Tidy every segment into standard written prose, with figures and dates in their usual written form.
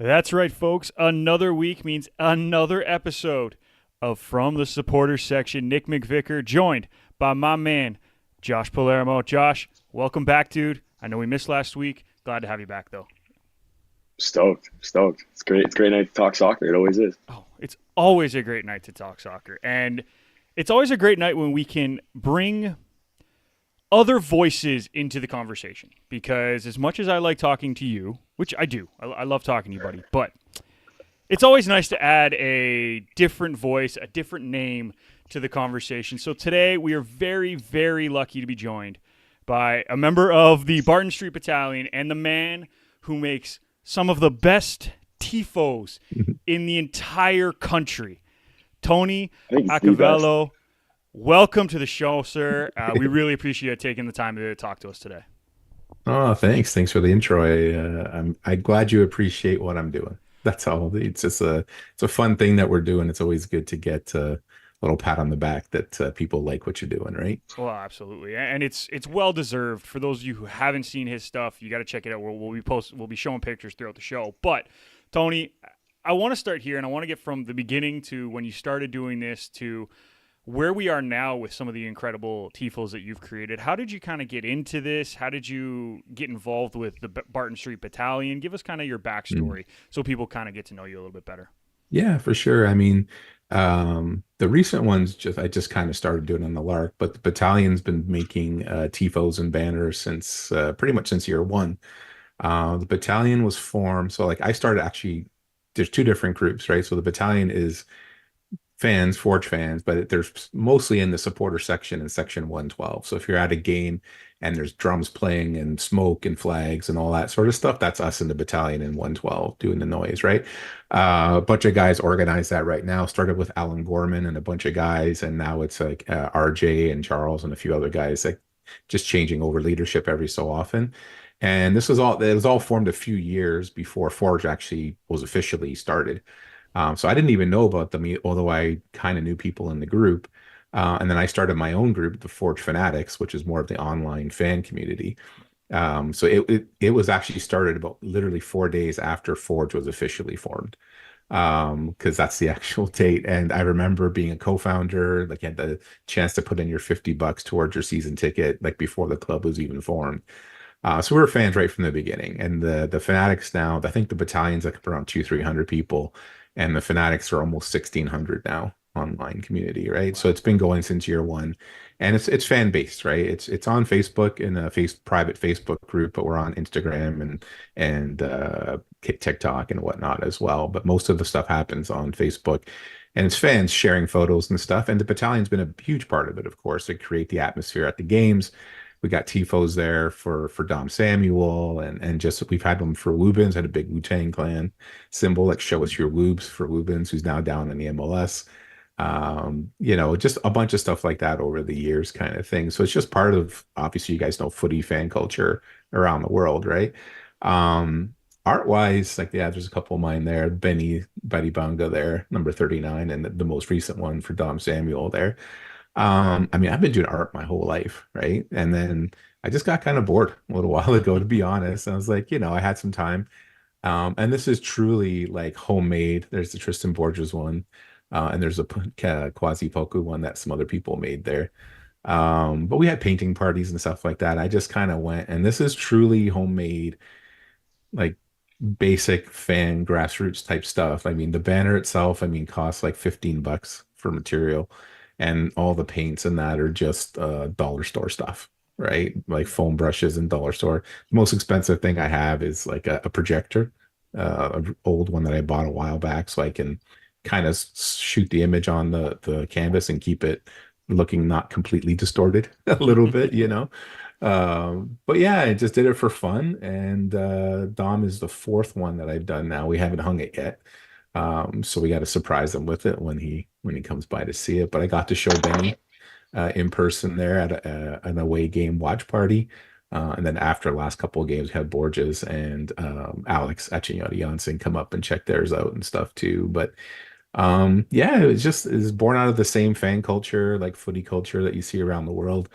That's right, folks. Another week means another episode of From the Supporters section. Nick McVicker, joined by my man, Josh Palermo. Josh, welcome back, dude. I know we missed last week. Glad to have you back, though. Stoked. It's great. It's a great night to talk soccer. It always is. Oh, it's always a great night to talk soccer. And it's always a great night when we can bring other voices into the conversation. Because as much as I like talking to you, which I do, I love talking to you, buddy, but it's always nice to add a different voice, a different name to the conversation. So today we are very, very lucky to be joined by a member of the Barton Street Battalion and the man who makes some of the best tifos in the entire country, Tony I think it's the best. Iacoviello. Welcome to the show, sir. We really appreciate you taking the time to talk to us today. Oh, thanks. Thanks for the intro. I'm glad you appreciate what I'm doing. That's all. It's a fun thing that we're doing. It's always good to get a little pat on the back that people like what you're doing, right? Well, absolutely, and it's well deserved. For those of you who haven't seen his stuff, you got to check it out. We'll be showing pictures throughout the show. But Tony, I want to start here, and I want to get from the beginning to when you started doing this to where we are now with some of the incredible tifos that you've created. How did you kind of get into this? How did you get involved with the Barton Street Battalion? Give us kind of your Mm. backstory so people kind of get to know you a little bit better. Yeah, for sure. I mean, the recent ones I just kind of started doing on the lark, but the battalion's been making tifos and banners since pretty much since year one. The battalion was formed, so like I started actually. There's two different groups, right? So the battalion is fans, Forge fans, but there's mostly in the supporter section in section 112. So if you're at a game and there's drums playing and smoke and flags and all that sort of stuff, that's us in the battalion in 112 doing the noise, right? A bunch of guys organize that right now. Started with Alan Gorman and a bunch of guys, and now it's like RJ and Charles and a few other guys, like just changing over leadership every so often. And it was all formed a few years before Forge actually was officially started. So I didn't even know about them, although I kind of knew people in the group. And then I started my own group, the Forge Fanatics, which is more of the online fan community. So it was actually started about literally 4 days after Forge was officially formed, because that's the actual date. And I remember being a co-founder, like you had the chance to put in your $50 towards your season ticket, like before the club was even formed. So we were fans right from the beginning. And the Fanatics now, I think the battalion's like around 300 people, and the Fanatics are almost 1,600 now online community, right? So Wow. it's been going since year one, and it's fan based, right? It's on Facebook in a private Facebook group, but we're on Instagram and TikTok and whatnot as well. But most of the stuff happens on Facebook. And it's fans sharing photos and stuff. And the battalion's been a huge part of it, of course, to create the atmosphere at the games. We got tifos there for Dom Samuel, and just we've had them for Lubins, had a big Wu-Tang Clan symbol, like show us your Lubes for Lubins, who's now down in the MLS. Just a bunch of stuff like that over the years, kind of thing. So it's just part of, obviously, you guys know footy fan culture around the world, right? Art wise, like, yeah, there's a couple of mine there. Betty Bunga there, number 39, and the most recent one for Dom Samuel there. I mean, I've been doing art my whole life, right? And then I just got kind of bored a little while ago, to be honest. I was like, I had some time. And this is truly like homemade. There's the Tristan Borges one, and there's a Quasi Poku one that some other people made there. But we had painting parties and stuff like that. I just kind of went, and this is truly homemade, like basic fan grassroots type stuff. I mean, the banner itself, I mean, costs like $15 for material, and all the paints and that are just dollar store stuff, right? Like foam brushes and dollar store. The most expensive thing I have is like a projector, an old one that I bought a while back, so I can kind of shoot the image on the canvas and keep it looking not completely distorted a little bit. But yeah, I just did it for fun. And Dom is the fourth one that I've done now. We haven't hung it yet. So we got to surprise him with it when he comes by to see it. But I got to show Benny in person there at an away game watch party. And then after the last couple of games, we had Borges and Alex Achinyoti Janssen come up and check theirs out and stuff too. But yeah, it's born out of the same fan culture, like footy culture that you see around the world.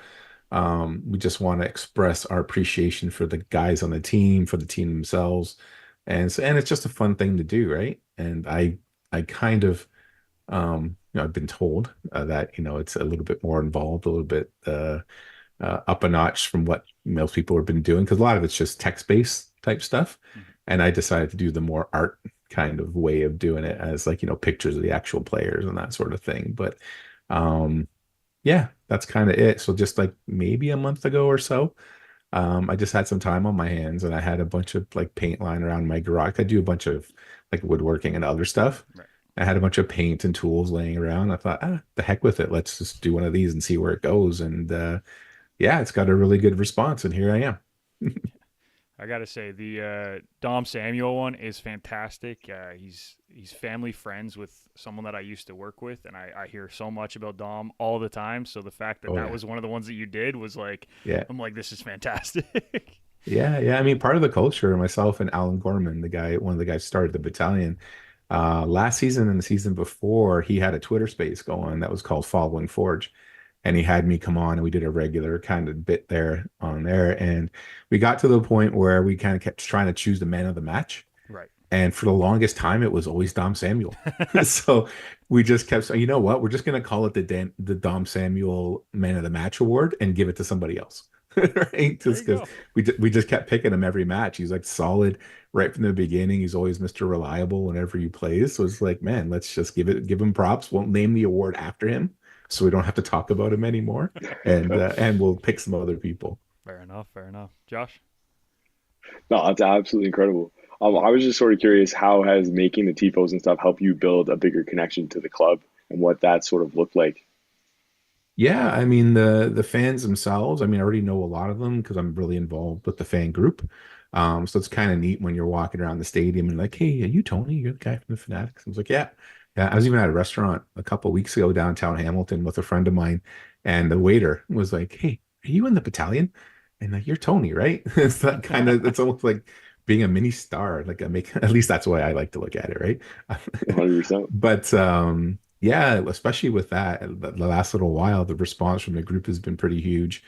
We just want to express our appreciation for the guys on the team, for the team themselves, and it's just a fun thing to do, right? And I kind of I've been told that it's a little bit more involved, a little bit up a notch from what most people have been doing because a lot of it's just text-based type stuff. Mhm. And I decided to do the more art kind of way of doing it as like, pictures of the actual players and that sort of thing. But um, yeah, that's kind of it. So just like maybe a month ago or so, I just had some time on my hands and I had a bunch of like paint lying around my garage. I do a bunch of like woodworking and other stuff. Right. I had a bunch of paint and tools laying around. I thought, the heck with it. Let's just do one of these and see where it goes. And yeah, it's got a really good response, and here I am. I gotta say the Dom Samuel one is fantastic. He's family friends with someone that I used to work with, and I hear so much about Dom all the time. So the fact that Oh that yeah. was one of the ones that you did was like, Yeah. I'm like, this is fantastic. Yeah, yeah. I mean, part of the culture, myself and Alan Gorman, one of the guys who started the battalion, last season and the season before, he had a Twitter space going that was called Following Forge. And he had me come on and we did a regular kind of bit there on there. And we got to the point where we kind of kept trying to choose the man of the match. Right. And for the longest time, it was always Dom Samuel. So we just kept saying, you know what? We're just going to call it the Dom Samuel Man of the Match Award and give it to somebody else. Right? There Just you because go. we just kept picking him every match. He's like solid right from the beginning. He's always Mr. Reliable whenever he plays. So it's like, man, let's just give him props. Won't name the award after him, so we don't have to talk about him anymore. And we'll pick some other people. Fair enough. Fair enough. Josh. No, it's absolutely incredible. I was just sort of curious, how has making the tifos and stuff help you build a bigger connection to the club and what that sort of looked like? Yeah, I mean the fans themselves, I mean, I already know a lot of them because I'm really involved with the fan group. So it's kind of neat when you're walking around the stadium and like, hey, are you Tony? You're the guy from the Fanatics. I was like, yeah. Yeah, I was even at a restaurant a couple of weeks ago downtown Hamilton with a friend of mine, and the waiter was like, hey, are you in the battalion? And like, you're Tony, right? It's that kind of, it's almost like being a mini star. Like I make, at least that's the way I like to look at it, right? 100%. But yeah, especially with that, the last little while, the response from the group has been pretty huge.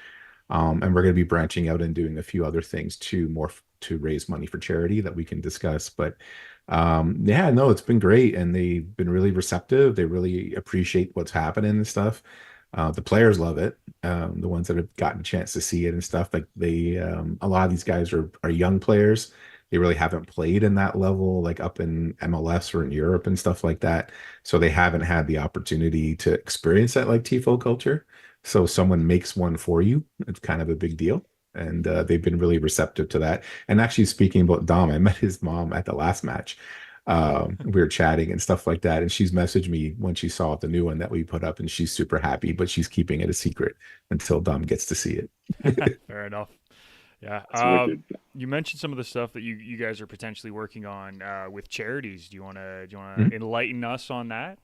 And we're going to be branching out and doing a few other things too, to raise money for charity that we can discuss. But yeah, no, it's been great, and they've been really receptive. They really appreciate what's happening and stuff. The players love it. The ones that have gotten a chance to see it and stuff, like a lot of these guys are young players. They really haven't played in that level, like up in MLS or in Europe and stuff like that. So they haven't had the opportunity to experience that like tifo culture. So someone makes one for you, it's kind of a big deal. And they've been really receptive to that. And actually, speaking about Dom, I met his mom at the last match. We were chatting and stuff like that. And she's messaged me when she saw the new one that we put up, and she's super happy, but she's keeping it a secret until Dom gets to see it. Fair enough. Yeah. That's wicked. You mentioned some of the stuff that you guys are potentially working on with charities. Do you wanna enlighten us on that?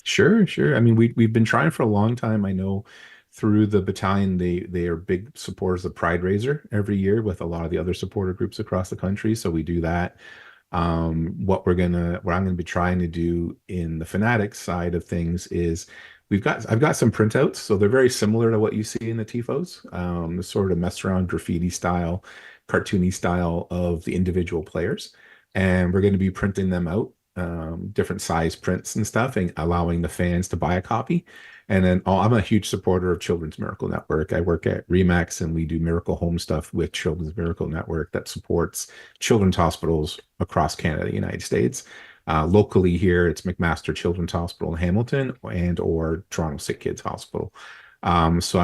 Sure, sure. I mean, we've been trying for a long time. I know through the battalion, they are big supporters of Pride Raiser every year with a lot of the other supporter groups across the country. So we do that. What I'm gonna be trying to do in the Fanatics side of things is I've got some printouts, so they're very similar to what you see in the tifos. The sort of mess around graffiti style, cartoony style of the individual players, and we're going to be printing them out, different size prints and stuff, and allowing the fans to buy a copy. And then I'm a huge supporter of Children's Miracle Network. I work at Remax and we do Miracle Home stuff with Children's Miracle Network that supports children's hospitals across Canada, United States. Locally here, it's McMaster Children's Hospital in Hamilton and or Toronto Sick Kids Hospital. So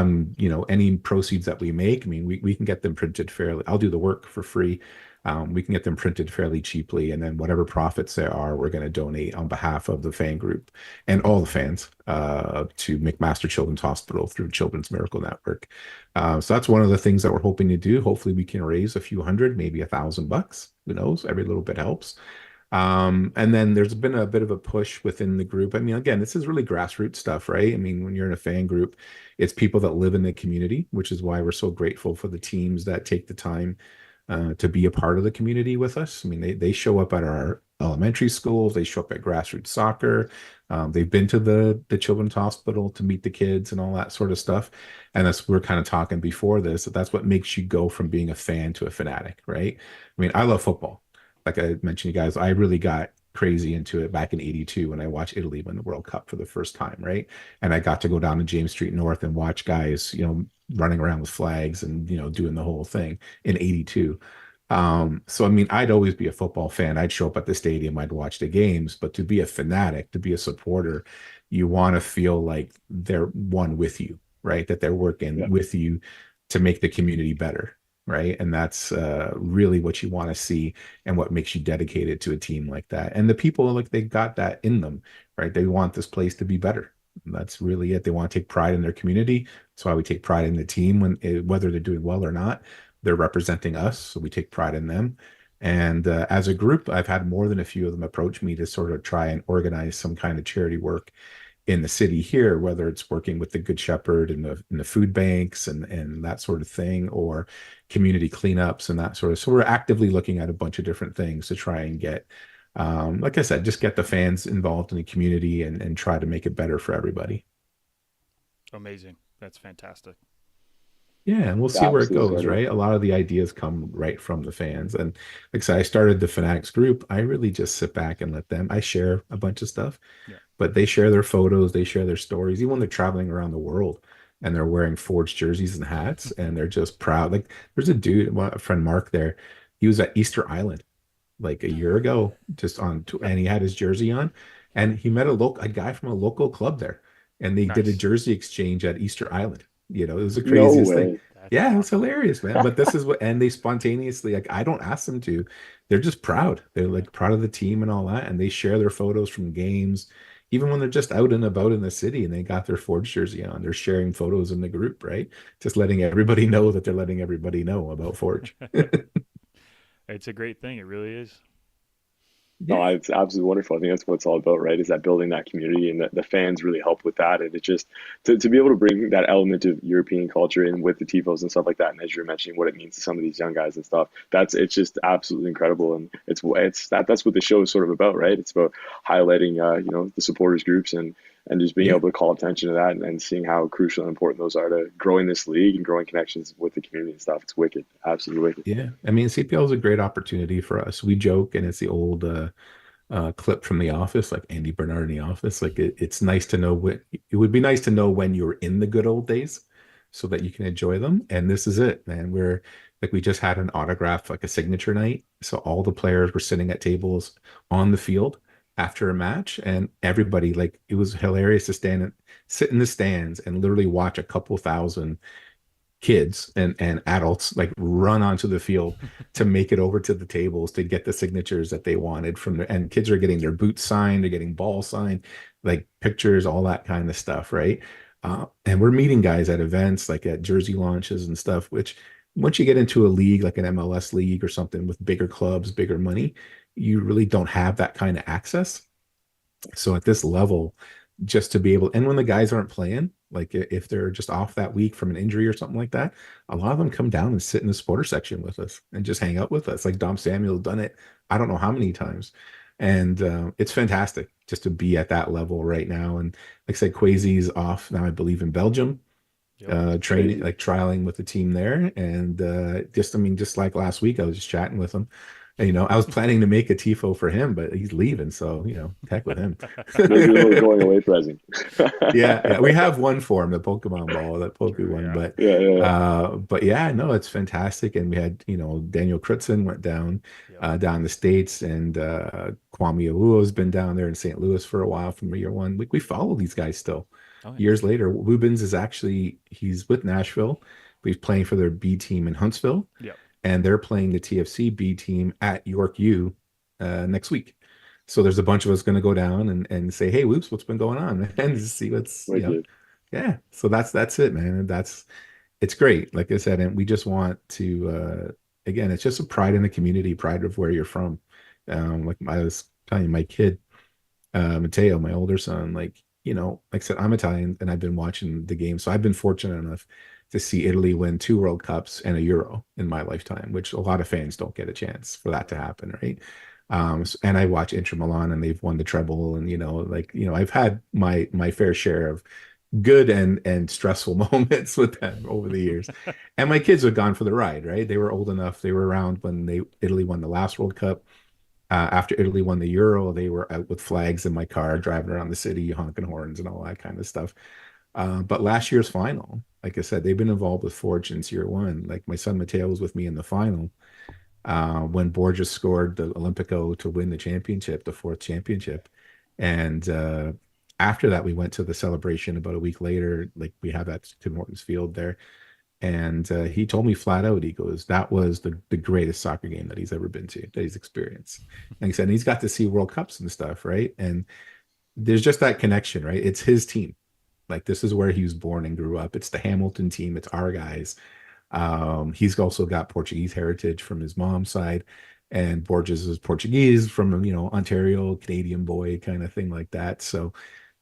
any proceeds that we make, I mean, we can get them printed fairly. I'll do the work for free. We can get them printed fairly cheaply, and then whatever profits there are, we're going to donate on behalf of the fan group and all the fans to McMaster Children's Hospital through Children's Miracle Network. So that's one of the things that we're hoping to do. Hopefully, we can raise a few hundred, maybe $1,000. Who knows? Every little bit helps. And then there's been a bit of a push within the group. I mean, again, this is really grassroots stuff, right? I mean, when you're in a fan group, it's people that live in the community, which is why we're so grateful for the teams that take the time to be a part of the community with us. I mean, they show up at our elementary schools, they show up at grassroots soccer. They've been to the children's hospital to meet the kids and all that sort of stuff. And we're kind of talking before this, that's what makes you go from being a fan to a fanatic, right? I mean, I love football. like I mentioned, you guys, I really got crazy into it back in '82 when I watched Italy win the World Cup for the first time, right? And I got to go down to James Street North and watch guys, running around with flags and doing the whole thing in '82. So I mean, I'd always be a football fan. I'd show up at the stadium, I'd watch the games, but to be a fanatic, to be a supporter, you want to feel like they're one with you, right? That they're working Yeah. with you to make the community better, right? And that's really what you want to see and what makes you dedicated to a team like that. And the people, like, they got that in them, right? They want this place to be better. And that's really it. They want to take pride in their community. That's why we take pride in the team whether they're doing well or not. They're representing us, so we take pride in them. And as a group, I've had more than a few of them approach me to sort of try and organize some kind of charity work in the city here, whether it's working with the Good Shepherd and the food banks and that sort of thing, or community cleanups and that sort of. So we're actively looking at a bunch of different things to try and get, like I said, just get the fans involved in the community and try to make it better for everybody. Amazing. That's fantastic. Yeah, and we'll It's see where it absolutely goes, incredible. right? A lot of the ideas come right from the fans. And like I said, I started the Fanatics group. I really just sit back and let them, I share a bunch of stuff, Yeah. but they share their photos, they share their stories, even when they're traveling around the world and they're wearing Forge jerseys and hats and they're just proud. Like there's a dude, a friend Mark there, he was at Easter Island like a year ago, just and he had his jersey on, and he met a guy from a local club there, and they did a Nice. jersey exchange at Easter Island. It was the No craziest thing. way. That's Yeah, it was awesome. hilarious, man. But this is what, and they spontaneously, like, I don't ask them to. They're just proud. They're Yeah. like proud of the team and all that, and they share their photos from games, even when they're just out and about in the city and they got their Forge jersey on. They're sharing photos in the group, right? Just letting everybody know that they're letting everybody know about Forge. It's a great thing. It really is. No, Yeah. it's absolutely wonderful. I think that's what it's all about, right? Is that building that community, and the fans really help with that. And it just to be able to bring that element of European culture in with the tifos and stuff like that. And as you're mentioning, what it means to some of these young guys and stuff, it's just absolutely incredible. And that's what the show is sort of about, right? It's about highlighting, the supporters groups and just being Yeah. able to call attention to that and seeing how crucial and important those are to growing this league and growing connections with the community and stuff. It's wicked, absolutely wicked. Yeah, I mean, CPL is a great opportunity for us. We joke, and it's the old clip from The Office, like Andy Bernard in The Office. Like it's nice to know what it would be nice to know when you were in the good old days, so that you can enjoy them. And this is it, man. We're like we just had an autograph, like a signature night. So all the players were sitting at tables on the field after a match, and everybody, like, it was hilarious to sit in the stands and literally watch a couple thousand kids and adults like run onto the field to make it over to the tables to get the signatures that they wanted from the and kids are getting their boots signed, they're getting ball signed, like pictures, all that kind of stuff, right? And we're meeting guys at events like at jersey launches and stuff, which once you get into a league like an MLS league or something with bigger clubs, bigger money, you really don't have that kind of access. So at this level, just to be able, and when the guys aren't playing, like if they're just off that week from an injury or something like that, a lot of them come down and sit in the supporter section with us and just hang out with us. Like Dom Samuel done it, I don't know how many times, and it's fantastic just to be at that level right now. And like I said, Quasi's off now, I believe in Belgium, Yep. training, Crazy. like trialing with the team there. And I mean, just like last week, I was just chatting with him. And, I was planning to make a tifo for him, but he's leaving, so heck with him. Maybe a little going away present. Yeah, yeah, we have one for him, the Pokemon ball, that Poke True. one, Yeah. but yeah, no, it's fantastic. And we had, Daniel Crutzen went Yep. down in the States, and Kwame Owuo has been down there in St. Louis for a while from year one. We follow these guys still. Oh yeah. Years later, Lubins he's with Nashville, but he's playing for their B team in Huntsville, Yep. and they're playing the TFC B team at York U next week. So there's a bunch of us going to go down and say, "Hey, Whoops, what's been going on?" and see what's Wicked. yeah. So that's it, man. And it's great. Like I said, and we just want to again, it's just a pride in the community, pride of where you're from. Like I was telling you, my kid, Mateo, my older son, like I said, I'm Italian and I've been watching the game. So I've been fortunate enough to see Italy win two World Cups and a Euro in my lifetime, which a lot of fans don't get a chance for that to happen, right? And I watch Inter Milan and they've won the treble, and I've had my fair share of good and stressful moments with them over the years. And my kids have gone for the ride, right? They were old enough, they were around when Italy won the last World Cup. After Italy won the Euro, they were out with flags in my car, driving around the city, honking horns and all that kind of stuff. But last year's final, like I said, they've been involved with Forge since year one. Like my son Mateo was with me in the final when Borges scored the Olympico to win the championship, the fourth championship. And after that, we went to the celebration about a week later. Like we have at Tim Hortons Field there. And he told me flat out, he goes, that was the greatest soccer game that he's ever been to, that he's experienced. Like I said, and he's got to see World Cups and stuff, right? And there's just that connection, right? It's his team. Like this is where he was born and grew up. It's the Hamilton team. It's our guys. He's also got Portuguese heritage from his mom's side, and Borges is Portuguese from, Ontario, Canadian boy kind of thing like that. So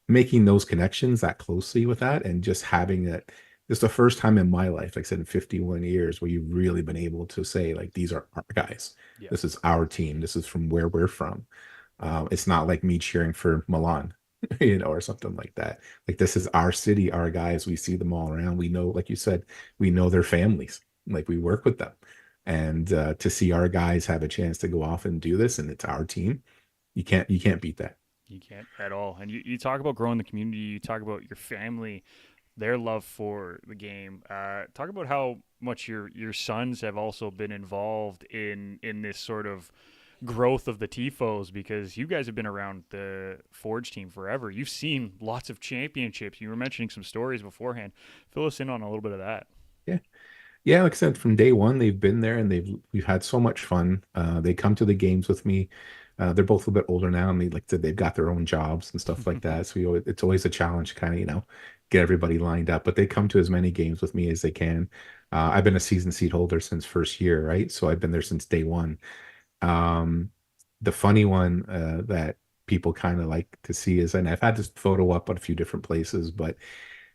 making those connections that closely with that and just having that, it's the first time in my life, like I said, in 51 years, where you've really been able to say, like, these are our guys. Yeah. This is our team. This is from where we're from. It's not like me cheering for Milan, or something like that. Like this is our city, our guys. We see them all around. We know, like you said, we know their families. Like we work with them, and to see our guys have a chance to go off and do this, and it's our team, you can't beat that. You can't at all. And you talk about growing the community. You talk about your family, their love for the game. Talk about how much your sons have also been involved in this sort of growth of the tifos, because you guys have been around the Forge team forever. You've seen lots of championships. You were mentioning some stories beforehand. Fill us in on a little bit of that. Yeah. Yeah, like I said, from day one, they've been there and we've had so much fun. They come to the games with me. They're both a little bit older now, and they've got their own jobs and stuff like that. So it's always a challenge to kind of, get everybody lined up. But they come to as many games with me as they can. I've been a season seat holder since first year, right? So I've been there since day one. Um, the funny one that people kind of like to see is, and I've had this photo up at a few different places, but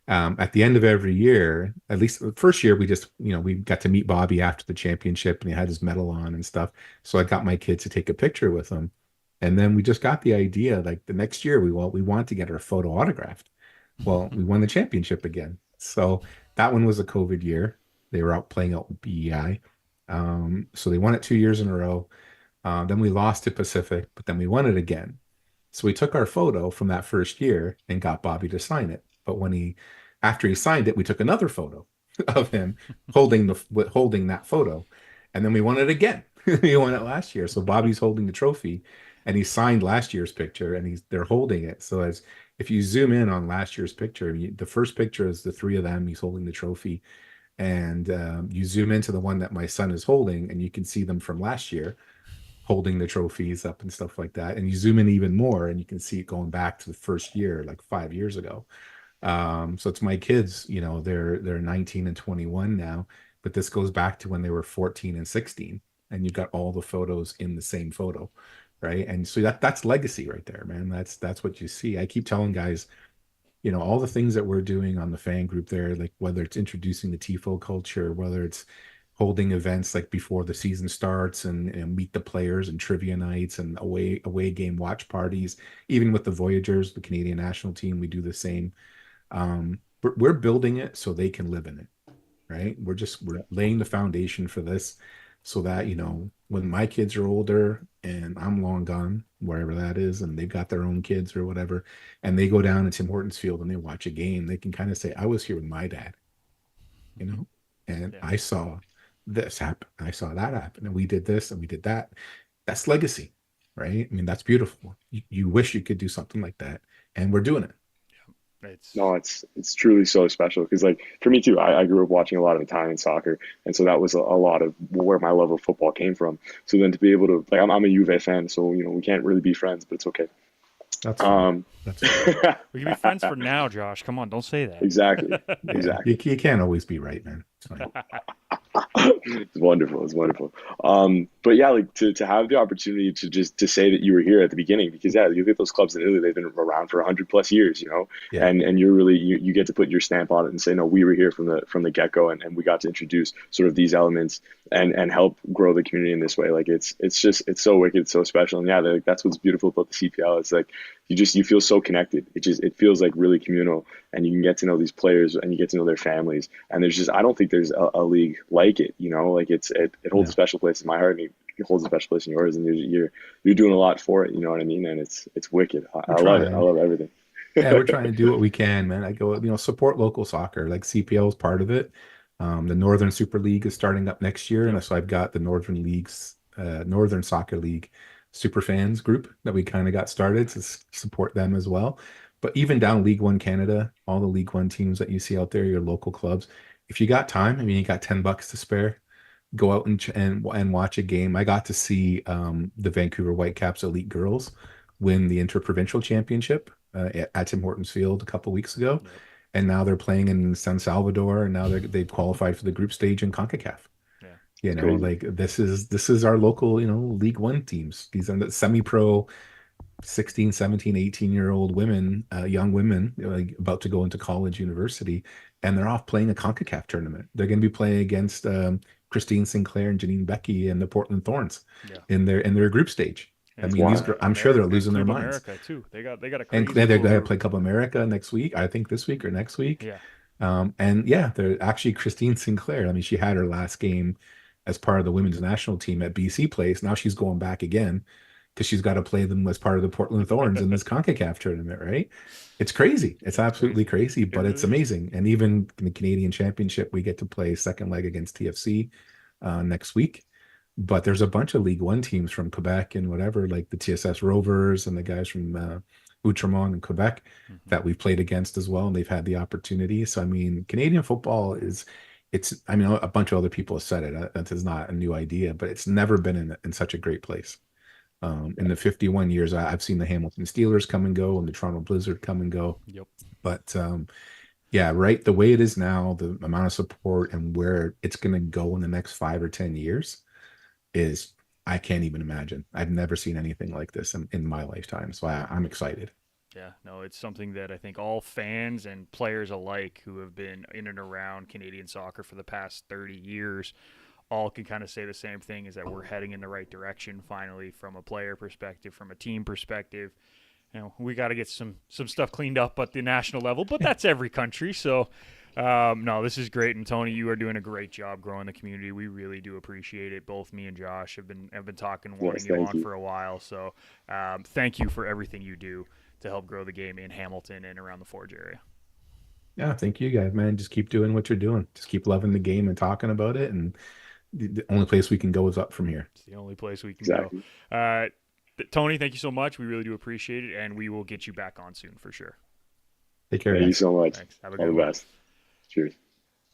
at the end of every year, at least the first year, we just, we got to meet Bobby after the championship and he had his medal on and stuff. So I got my kids to take a picture with him. And then we just got the idea, like the next year, we want to get our photo autographed. Well, we won the championship again. So that one was a COVID year. They were out playing out with BEI. So they won it 2 years in a row. Then we lost to Pacific, but then we won it again. So we took our photo from that first year and got Bobby to sign it. But after he signed it, we took another photo of him holding that photo, and then we won it again. We won it last year. So Bobby's holding the trophy, and he signed last year's picture, and they're holding it. So if you zoom in on last year's picture, the first picture is the three of them. He's holding the trophy, and you zoom into the one that my son is holding, and you can see them from last year holding the trophies up and stuff like that. And you zoom in even more, and you can see it going back to the first year, like 5 years ago. So it's my kids, they're 19 and 21 now, but this goes back to when they were 14 and 16, and you've got all the photos in the same photo, right? And so that's legacy right there, man. That's what you see. I keep telling guys, all the things that we're doing on the fan group there, like whether it's introducing the tifo culture, whether it's holding events like before the season starts and meet the players and trivia nights and away game watch parties, even with the Voyagers, the Canadian national team, we do the same. We're building it so they can live in it, right? We're laying the foundation for this so that, when my kids are older and I'm long gone, wherever that is, and they've got their own kids or whatever, and they go down to Tim Hortons Field and they watch a game, they can kind of say, I was here with my dad, and yeah. I saw this happen. I saw that happen. And we did this and we did that. That's legacy, right? I mean, that's beautiful. You wish you could do something like that. And we're doing it. It's truly so special because, like, for me too, I grew up watching a lot of Italian soccer, and so that was a lot of where my love of football came from. So then to be able to, like, I'm a Juve fan, so we can't really be friends, but it's okay. That's we can be friends for now, Josh. Come on, don't say that. Exactly. You can't always be right, man. It's fine. It's wonderful. It's wonderful. But yeah, like to have the opportunity to say that you were here at the beginning, because yeah, you get those clubs in Italy, they've been around for 100+ years, Yeah. and you're really, you get to put your stamp on it and say, no, we were here from the get-go, and we got to introduce sort of these elements and help grow the community in this way. Like it's so wicked, so special. And yeah, that's what's beautiful about the CPL. It's like, you feel so connected. It feels like really communal, and you can get to know these players and you get to know their families. And I don't think there's a league like it, like it holds a special place in my heart. And holds a special place in yours, and you're doing a lot for it. You know what I mean? And it's wicked. We're I love it. I trying. love everything. Yeah, we're trying to do what we can, man. I go, support local soccer. Like CPL is part of it. The Northern Super League is starting up next year, Yep. and so I've got the Northern Soccer League super fans group that we kind of got started to support them as well. But even down League One Canada, all the League One teams that you see out there, your local clubs, if you got time, I mean, you got $10 to spare, go out and watch a game. I got to see the Vancouver Whitecaps Elite Girls win the Interprovincial Championship at Tim Hortons Field a couple weeks ago, Yep. and now they're playing in San Salvador, and now they've qualified for the group stage in CONCACAF. Yeah. You It's know, crazy. like this is our local, League One teams. These are the semi-pro 16, 17, 18-year-old women, young women, like about to go into college, university, and they're off playing a CONCACAF tournament. They're going to be playing against Christine Sinclair and Janine Becky and the Portland Thorns Yeah. in their group stage. I And mean, these Wow. girls, I'm sure they're And losing their Club minds. America too. They got a And crazy they're little going to group. play Club America next week, I think this week or next week. Yeah. And yeah, they're actually Christine Sinclair. I mean, she had her last game as part of the women's national team at BC Place. Now she's going back again because she's got to play them as part of the Portland Thorns in this CONCACAF tournament, right? It's crazy. It's It's absolutely crazy. crazy, It but it's really is. amazing. And even in the Canadian Championship, we get to play second leg against TFC next week. But there's a bunch of League One teams from Quebec and whatever, like the TSS Rovers and the guys from Outremont and Quebec Hmm. that we've played against as well, and they've had the opportunity. So I mean, Canadian football is it's I mean a bunch of other people have said it. That is not a new idea, but it's never been in such a great place. In the 51 years, I've seen the Hamilton Steelers come and go and the Toronto Blizzard come and go. Yep. But yeah, right. The way it is now, the amount of support and where it's going to go in the next 5 or 10 years is I can't even imagine. I've never seen anything like this in my lifetime. So I'm excited. Yeah, no, it's something that I think all fans and players alike who have been in and around Canadian soccer for the past 30 years all can kind of say the same thing, is that we're heading in the right direction finally, from a player perspective, from a team perspective. We got to get some stuff cleaned up at the national level, but that's every country. So no, this is great, and Tony, you are doing a great job growing the community. We really do appreciate it. Both me and Josh have been talking, wanting Yes, you thank on you. for a while. So thank you for everything you do to help grow the game in Hamilton and around the Forge area. Yeah, thank you guys, man. Just keep doing what you're doing. Just keep loving the game and talking about it. And the only place we can go is up from here. It's the only place we can go. Exactly. Uh, Tony, thank you so much. We really do appreciate it, and we will get you back on soon for sure. Take care, Thank you guys. so much. Thanks. Have a All good the one. best. Cheers.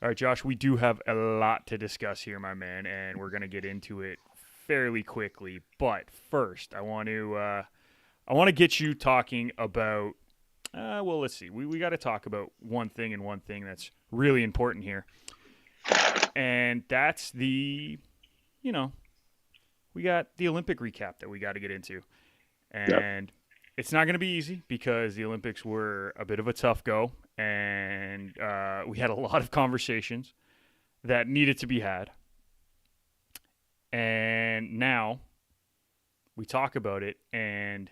All right, Josh, we do have a lot to discuss here, my man, and we're going to get into it fairly quickly. But first, I want to get you talking about. Well, let's see. We got to talk about one thing, and one thing that's really important here, and that's we got the Olympic recap that we got to get into, Yeah. and it's not going to be easy because the Olympics were a bit of a tough go, and we had a lot of conversations that needed to be had, and now we talk about it, and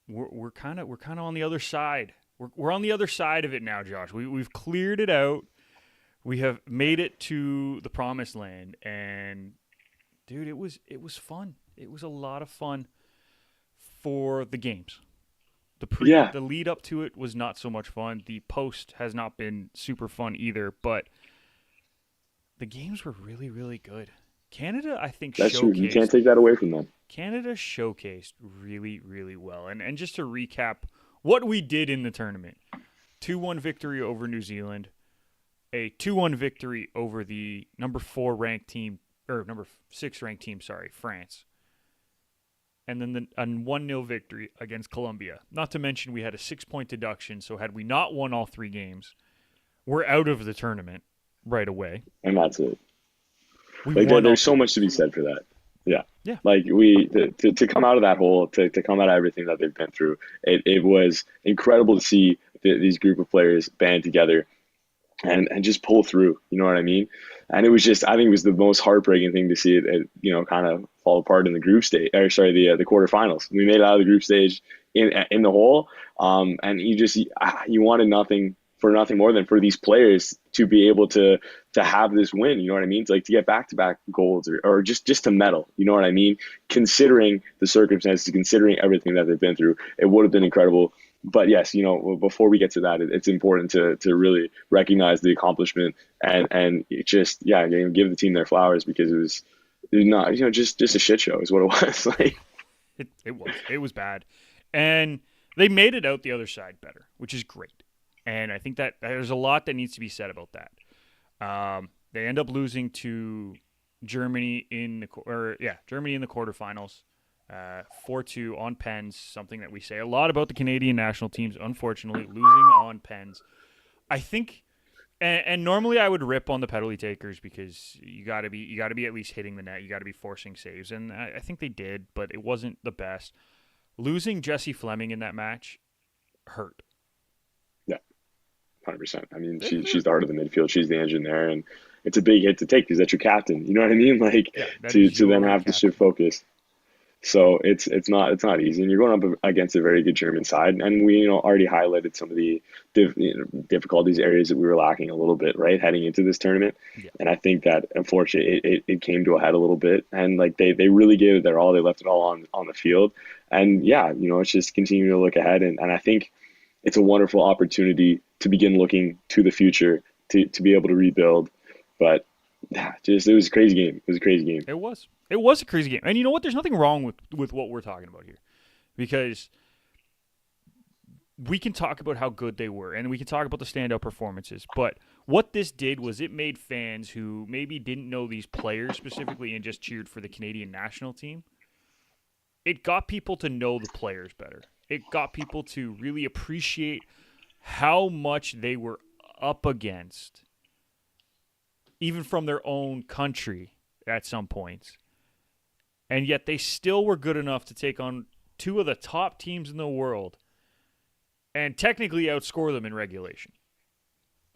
we're kind of on the other side. We're on the other side of it now, Josh. We've cleared it out. We have made it to the promised land, and dude, it was fun. It was a lot of fun for the games. Yeah. The lead up to it was not so much fun. The post has not been super fun either, but the games were really, really good. Canada, I think, That's true. You can't showcased take that away from them. really, really well. And just to recap what we did in the tournament: 2-1 victory over New Zealand, a 2-1 victory over the number 4 ranked team, or number 6 ranked team, sorry, France. And then a 1-0 victory against Colombia. Not to mention we had a 6-point deduction, so had we not won all 3 games, we're out of the tournament right away. And that's it. We Like won all there's so 3 much to be games. said for that. Yeah. Yeah. Like to come out of that hole, to come out of everything that they've been through, it was incredible to see these group of players band together and just pull through. You know what I mean? And it was just, I think it was the most heartbreaking thing to see it kind of fall apart in the group stage, or sorry, the quarterfinals. We made it out of the group stage in the hole, and you wanted nothing for nothing more than for these players to be able to have this win. You know what I mean? To, like, to get back-to-back golds, or just to medal. You know what I mean? Considering the circumstances, considering everything that they've been through, it would have been incredible. But yes, you know, before we get to that, it's important to really recognize the accomplishment, and just, yeah, give the team their flowers, because it was not, you know, just a shit show is what it was. Like, it was bad, and they made it out the other side better, which is great. And I think that there's a lot that needs to be said about that. They end up losing to Germany in the quarterfinals, 4-2 on pens. Something that we say a lot about the Canadian national teams. Unfortunately, losing on pens. I think, and normally I would rip on the penalty takers, because you got to be at least hitting the net. You got to be forcing saves, and I think they did, but it wasn't the best. Losing Jessie Fleming in that match hurt. 100%. I mean, she's the heart of the midfield. She's the engine there, and it's a big hit to take, because that's your captain. You know what I mean? Like, to then have to shift focus. So it's not easy, and you're going up against a very good German side, and we, you know, already highlighted some of the difficulties, areas that we were lacking a little bit, right, heading into this tournament. Yeah. And I think that, unfortunately, it came to a head a little bit, and like they really gave it their all. They left it all on the field, and yeah, you know, it's just continuing to look ahead, and I think it's a wonderful opportunity to begin looking to the future, to be able to rebuild. But it was a crazy game. It was a crazy game. It was. It was a crazy game. And you know what? There's nothing wrong with what we're talking about here, because we can talk about how good they were, and we can talk about the standout performances. But what this did was it made fans who maybe didn't know these players specifically and just cheered for the Canadian national team, it got people to know the players better. It got people to really appreciate how much they were up against, even from their own country at some points. And yet they still were good enough to take on two of the top teams in the world and technically outscore them in regulation.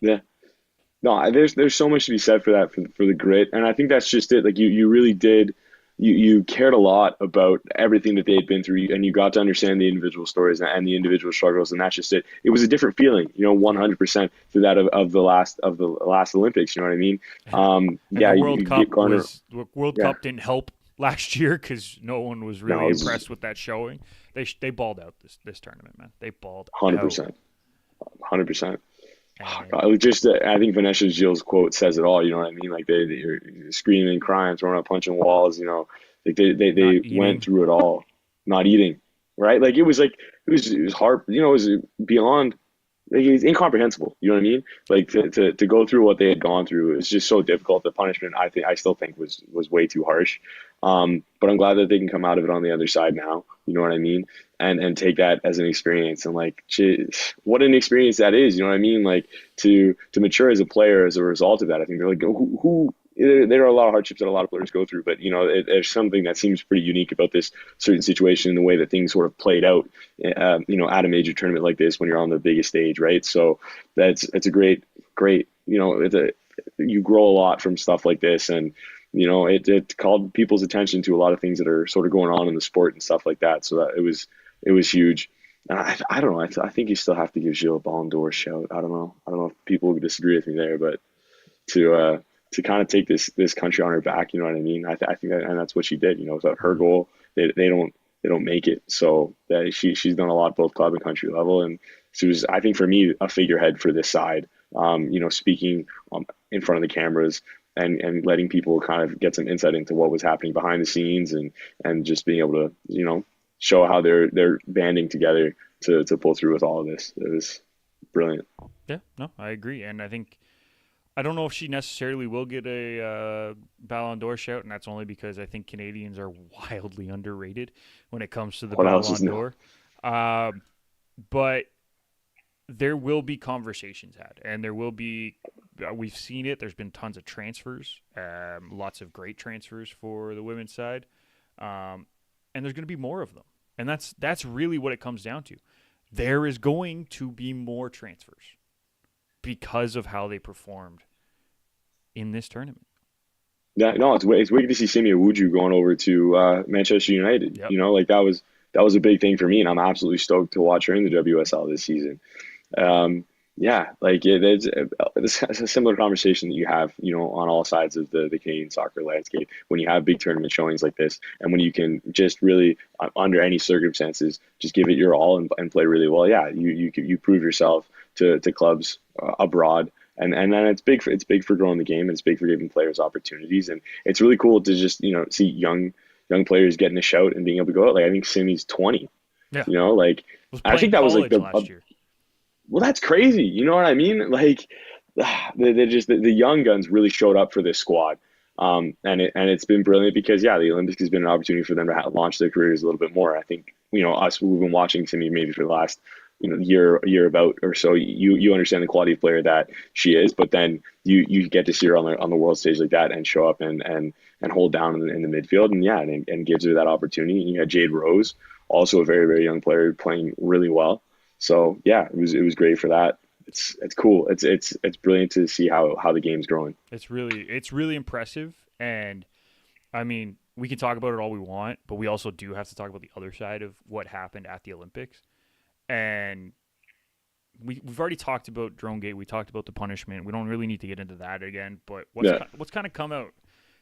Yeah. No, there's so much to be said for that, for the grit. And I think that's just it. Like, you really did. You cared a lot about everything that they had been through, and you got to understand the individual stories and the individual struggles, and that's just it. It was a different feeling, you know, 100% to that of the last Olympics. You know what I mean? The World Cup didn't help last year, because no one was really impressed with that showing. They balled out this tournament, man. They balled 100%, 100%. I think Vanessa Gilles' quote says it all. You know what I mean? Like, they're screaming, crying, throwing up, punching walls. You know, like they went through it all, not eating, right? Like, it was hard. You know, it was beyond. Like, it's incomprehensible. You know what I mean? Like, to go through what they had gone through is just so difficult. The punishment, I still think was way too harsh. But I'm glad that they can come out of it on the other side now. You know what I mean? And take that as an experience, and like, geez, what an experience that is. You know what I mean? Like, to mature as a player as a result of that. I think they're like, there are a lot of hardships that a lot of players go through, but you know, there's something that seems pretty unique about this certain situation, and the way that things sort of played out, you know, at a major tournament like this, when you're on the biggest stage, right? So it's a great, you know, you grow a lot from stuff like this, and you know, it called people's attention to a lot of things that are sort of going on in the sport and stuff like that. So that it was huge. And I don't know. I think you still have to give Gilles a Ballon d'Or shout. I don't know if people would disagree with me there, but to kind of take this country on her back, you know what I mean? I think and that's what she did. You know, without her goal, they don't make it. So that she's done a lot both club and country level, and she was, I think, for me, a figurehead for this side. You know, speaking in front of the cameras, and letting people kind of get some insight into what was happening behind the scenes, and just being able to, you know, show how they're banding together to pull through with all of this. It was brilliant. Yeah, no, I agree. And I don't know if she necessarily will get a Ballon d'Or shout, and that's only because I think Canadians are wildly underrated when it comes to the Ballon d'Or. But there will be conversations had, and there will be. We've seen it. There's been tons of transfers, lots of great transfers for the women's side, and there's going to be more of them. And that's really what it comes down to. There is going to be more transfers because of how they performed in this tournament. Yeah, no, it's wicked to see Simi Awuju going over to Manchester United. Yep. You know, like that was a big thing for me, and I'm absolutely stoked to watch her in the WSL this season. Yeah, like it's a similar conversation that you have, on all sides of the Canadian soccer landscape when you have big tournament showings like this, and when you can just really, under any circumstances, just give it your all and play really well. Yeah, you prove yourself to clubs abroad, and then it's big for growing the game, and it's big for giving players opportunities, and it's really cool to just see young players getting a shout and being able to go out. Like I think Simi's 20, Yeah, like was I playing think that was like college last year. well, that's crazy. You know what I mean? Like, they just the young guns really showed up for this squad, and it's been brilliant because yeah, the Olympics has been an opportunity for them to launch their careers a little bit more. I think us who've been watching Simi maybe for the last year about or so, you understand the quality of player that she is, but then you get to see her on the world stage like that and show up and hold down in the midfield, and yeah, and gives her that opportunity. And you had Jade Rose, also a very very young player playing really well. So yeah, it was great for that. It's cool. It's brilliant to see how the game's growing. It's really impressive, and I mean, we can talk about it all we want, but we also do have to talk about the other side of what happened at the Olympics. And we've already talked about DroneGate. We talked about the punishment. We don't really need to get into that again. But Yeah, what's kind of come out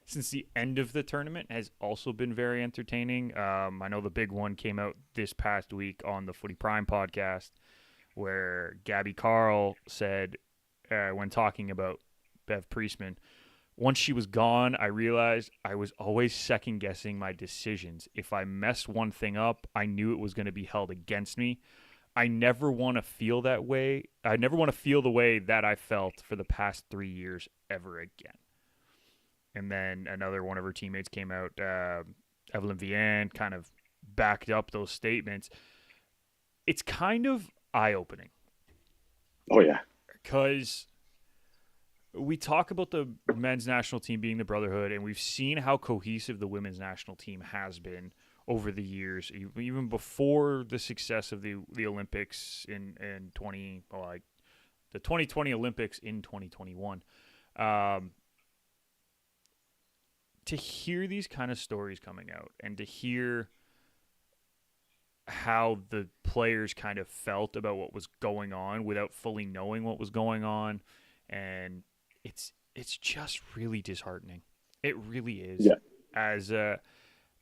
since the end of the tournament has also been very entertaining. I know the big one came out this past week on the Footy Prime podcast, where Gabby Carl said, when talking about Bev Priestman, once she was gone, I realized I was always second guessing my decisions. If I messed one thing up, I knew it was going to be held against me. I never want to feel that way. I never want to feel the way that I felt for the past 3 years ever again. And then another one of her teammates came out, Evelyn Vian, kind of backed up those statements. It's kind of eye opening oh yeah, because we talk about the men's national team being the brotherhood, and we've seen how cohesive the women's national team has been over the years, even before the success of the Olympics in 20, well, like the 2020 Olympics in 2021. Um, to hear these kind of stories coming out and to hear how the players kind of felt about what was going on without fully knowing what was going on, and it's just really disheartening. It really is. yeah, As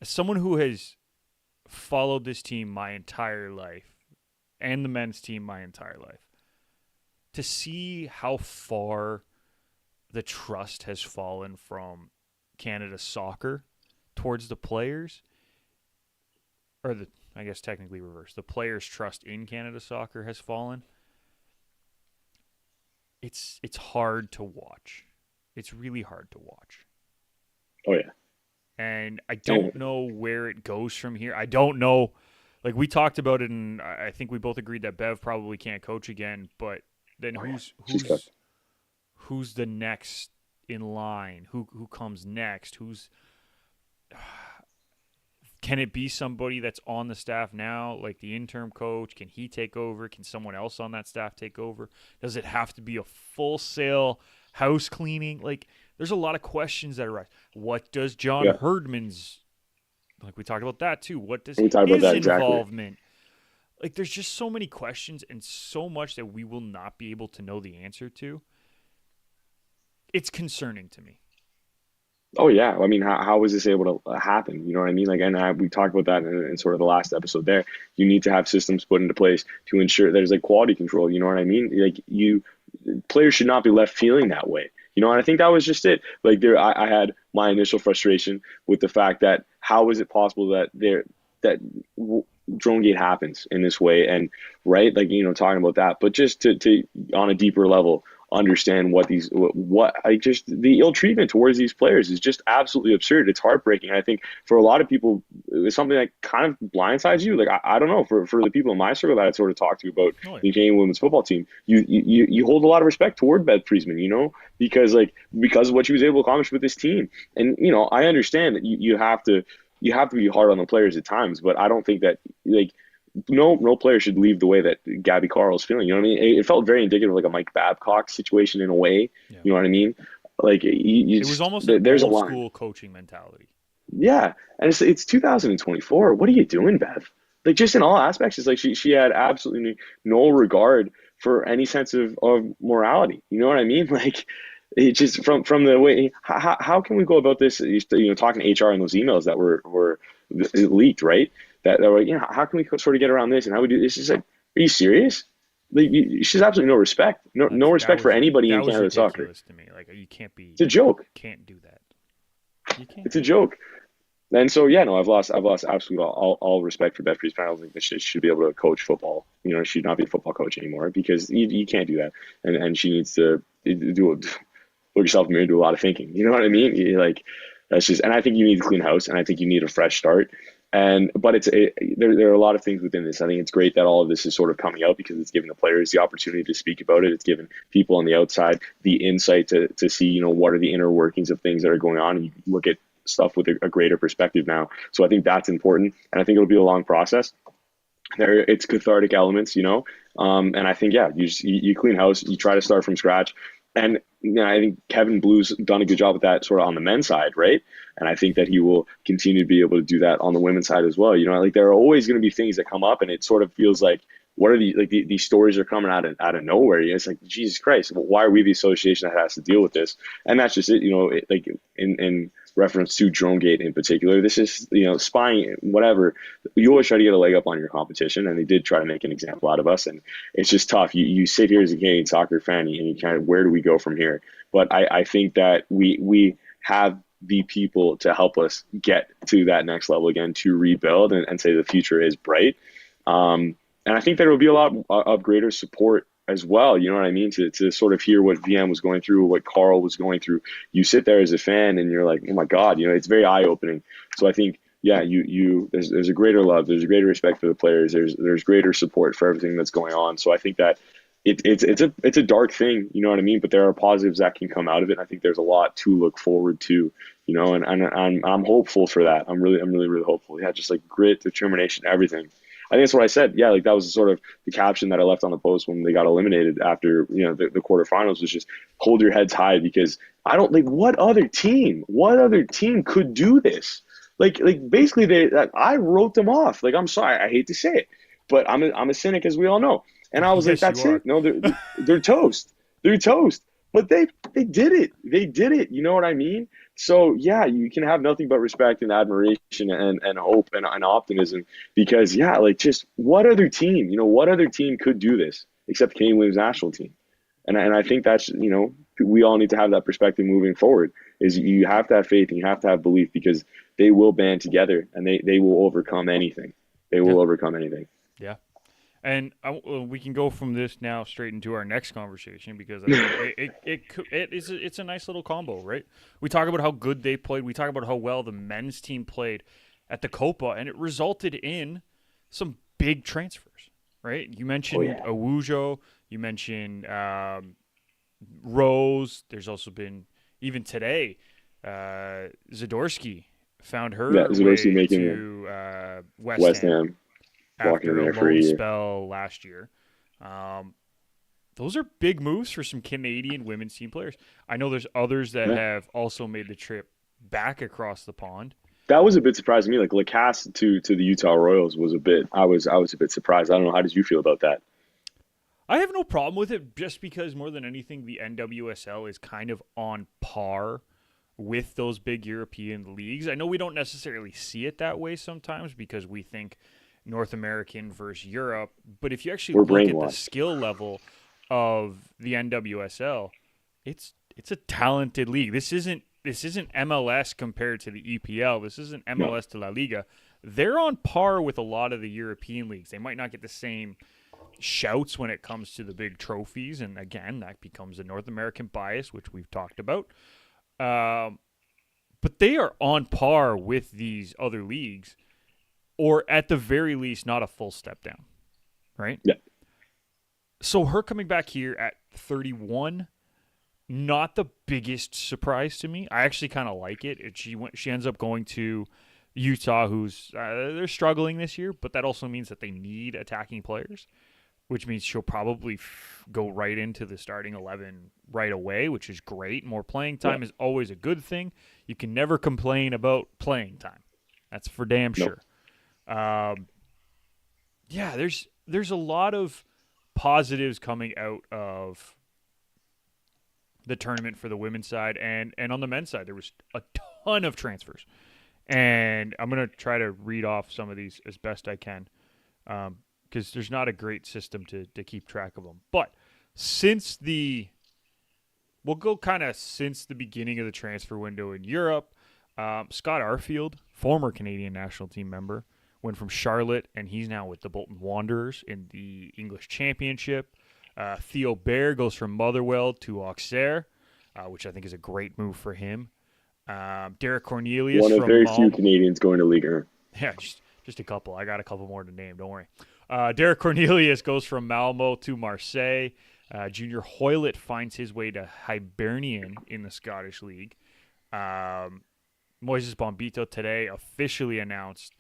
someone who has followed this team my entire life and the men's team my entire life, to see how far the trust has fallen from Canada Soccer towards the players, or the I guess technically reverse. The players' trust in Canada Soccer has fallen. It's hard to watch. It's really hard to watch. oh yeah. And I And don't know where it goes from here. I don't know. Like we talked about it, and I think we both agreed that Bev probably can't coach again. But then oh yeah, who's she's who's cooked. who's the next in line? Who comes next? Who's Can it be somebody that's on the staff now, like the interim coach? Can he take over? Can someone else on that staff take over? Does it have to be a full sale house cleaning? Like, there's a lot of questions that arise. What does John Yeah, Herdman's, like we talked about that too, what does we talked about his that exactly. involvement? Like, there's just so many questions and so much that we will not be able to know the answer to. It's concerning to me. Oh yeah, I mean, how was this able to happen? You know what I mean? Like, and we talked about that in sort of the last episode. There, you need to have systems put into place to ensure there's like quality control. You know what I mean? Like, players should not be left feeling that way. And I think that was just it. Like, I had my initial frustration with the fact that how is it possible that drone gate happens in this way, and right, like talking about that, but just to on a deeper level understand what I just the ill treatment towards these players is just absolutely absurd. It's heartbreaking. I think for a lot of people, it's something that kind of blindsides you. Like I don't know, for the people in my circle that I sort of talked to about Oh, yeah. the Canadian women's football team, you hold a lot of respect toward Beth Priestman, because of what she was able to accomplish with this team. And I understand that you have to be hard on the players at times, but I don't think that like no player should leave the way that Gabby Carl is feeling. You know what I mean? It felt very indicative of like a Mike Babcock situation in a way. Yeah. You know what I mean? Like It was almost an there's a old line. school coaching mentality. Yeah, and it's 2024. What are you doing, Bev? Like just in all aspects, it's like she had absolutely no regard for any sense of morality. You know what I mean? Like, it just from the way how can we go about this? Talking to HR and those emails that were leaked, right? That were how can we sort of get around this and how we do this? It's like, are you serious? Like, she's absolutely no respect, no respect for anybody in that was Canada soccer. ridiculous to me. Like, you It's a joke. can't do that. You can't. It's a joke. And so, yeah, no, I've lost absolutely all respect for Beth Priest. I don't think that she should be able to coach football. She should not be a football coach anymore because you can't do that. And she needs to look yourself in the mirror and do a lot of thinking. You know what I mean? Like, that's just, and I think you need a clean house, and I think you need a fresh start. But there are a lot of things within this. I think it's great that all of this is sort of coming out because it's giving the players the opportunity to speak about it. It's giving people on the outside the insight to see, what are the inner workings of things that are going on, and you look at stuff with a greater perspective now. So I think that's important, and I think it'll be a long process. It's cathartic elements, and I think you clean house, you try to start from scratch, and I think Kevin Blue's done a good job with that sort of on the men's side, right? And I think that he will continue to be able to do that on the women's side as well. Like, there are always going to be things that come up, and it sort of feels like, what are these stories are coming out of nowhere? It's like, Jesus Christ, why are we the association that has to deal with this? And that's just it. Like in reference to DroneGate in particular, this is spying, whatever. You always try to get a leg up on your competition, and they did try to make an example out of us, and it's just tough. You sit here as a Canadian soccer fan, and you kind of, where do we go from here? But I think that we have the people to help us get to that next level again, to rebuild and say the future is bright. And I think there will be a lot of greater support as well. You know what I mean? To sort of hear what VM was going through, what Carl was going through. You sit there as a fan and you're like, oh my God, it's very eye opening. So I think, there's a greater love, there's a greater respect for the players, there's greater support for everything that's going on. So I think that it's a dark thing, you know what I mean? But there are positives that can come out of it. And I think there's a lot to look forward to, and I'm hopeful for that. I'm really, really hopeful. Yeah, just like grit, determination, everything. I think that's what I said. Yeah, like that was sort of the caption that I left on the post when they got eliminated after the quarterfinals, was just hold your heads high, because I don't like what other team could do this. Like basically I wrote them off. Like, I'm sorry, I hate to say it, but I'm a cynic, as we all know. And I was like, that's it. No, they're toast. They're toast. But they did it. They did it. You know what I mean? So, yeah, you can have nothing but respect and admiration and hope and optimism, because, just what other team, what other team could do this except the Canadian women's national team? And I think that's, we all need to have that perspective moving forward, is you have to have faith and you have to have belief, because they will band together and they will overcome anything. They will overcome anything. Yeah. And we can go from this now straight into our next conversation, because it's a nice little combo, right? We talk about how good they played. We talk about how well the men's team played at the Copa, and it resulted in some big transfers, right? You mentioned Awujo. You mentioned Rose. There's also been, even today, Zadorsky found her way to West Ham. After a loan spell last year. Those are big moves for some Canadian women's team players. I know there's others that have also made the trip back across the pond. That was a bit surprising to me. Like, Lacasse to the Utah Royals was a bit. I was a bit surprised. I don't know. How did you feel about that? I have no problem with it, just because more than anything, the NWSL is kind of on par with those big European leagues. I know we don't necessarily see it that way sometimes, because we think North American versus Europe, but if you actually look at the skill level of the NWSL, it's a talented league. This isn't MLS compared to the EPL. This isn't MLS to La Liga. They're on par with a lot of the European leagues. They might not get the same shouts when it comes to the big trophies, and again, that becomes a North American bias, which we've talked about. But they are on par with these other leagues, or at the very least, not a full step down, right? Yeah. So her coming back here at 31, not the biggest surprise to me. I actually kind of like it. She ends up going to Utah, who's they're struggling this year, but that also means that they need attacking players, which means she'll probably go right into the starting 11 right away, which is great. More playing time is always a good thing. You can never complain about playing time. That's for damn sure. There's a lot of positives coming out of the tournament for the women's side, and on the men's side there was a ton of transfers, and I'm gonna try to read off some of these as best I can, because there's not a great system to keep track of them. But since the beginning of the transfer window in Europe, Scott Arfield, former Canadian national team member, went from Charlotte, and he's now with the Bolton Wanderers in the English Championship. Theo Bair goes from Motherwell to Auxerre, which I think is a great move for him. Derek Cornelius, one of from very Malmo. few Canadians going to Ligue 1. Yeah, just a couple. I got a couple more to name. Don't worry. Derek Cornelius goes from Malmo to Marseille. Junior Hoylett finds his way to Hibernian in the Scottish League. Moises Bombito today officially announced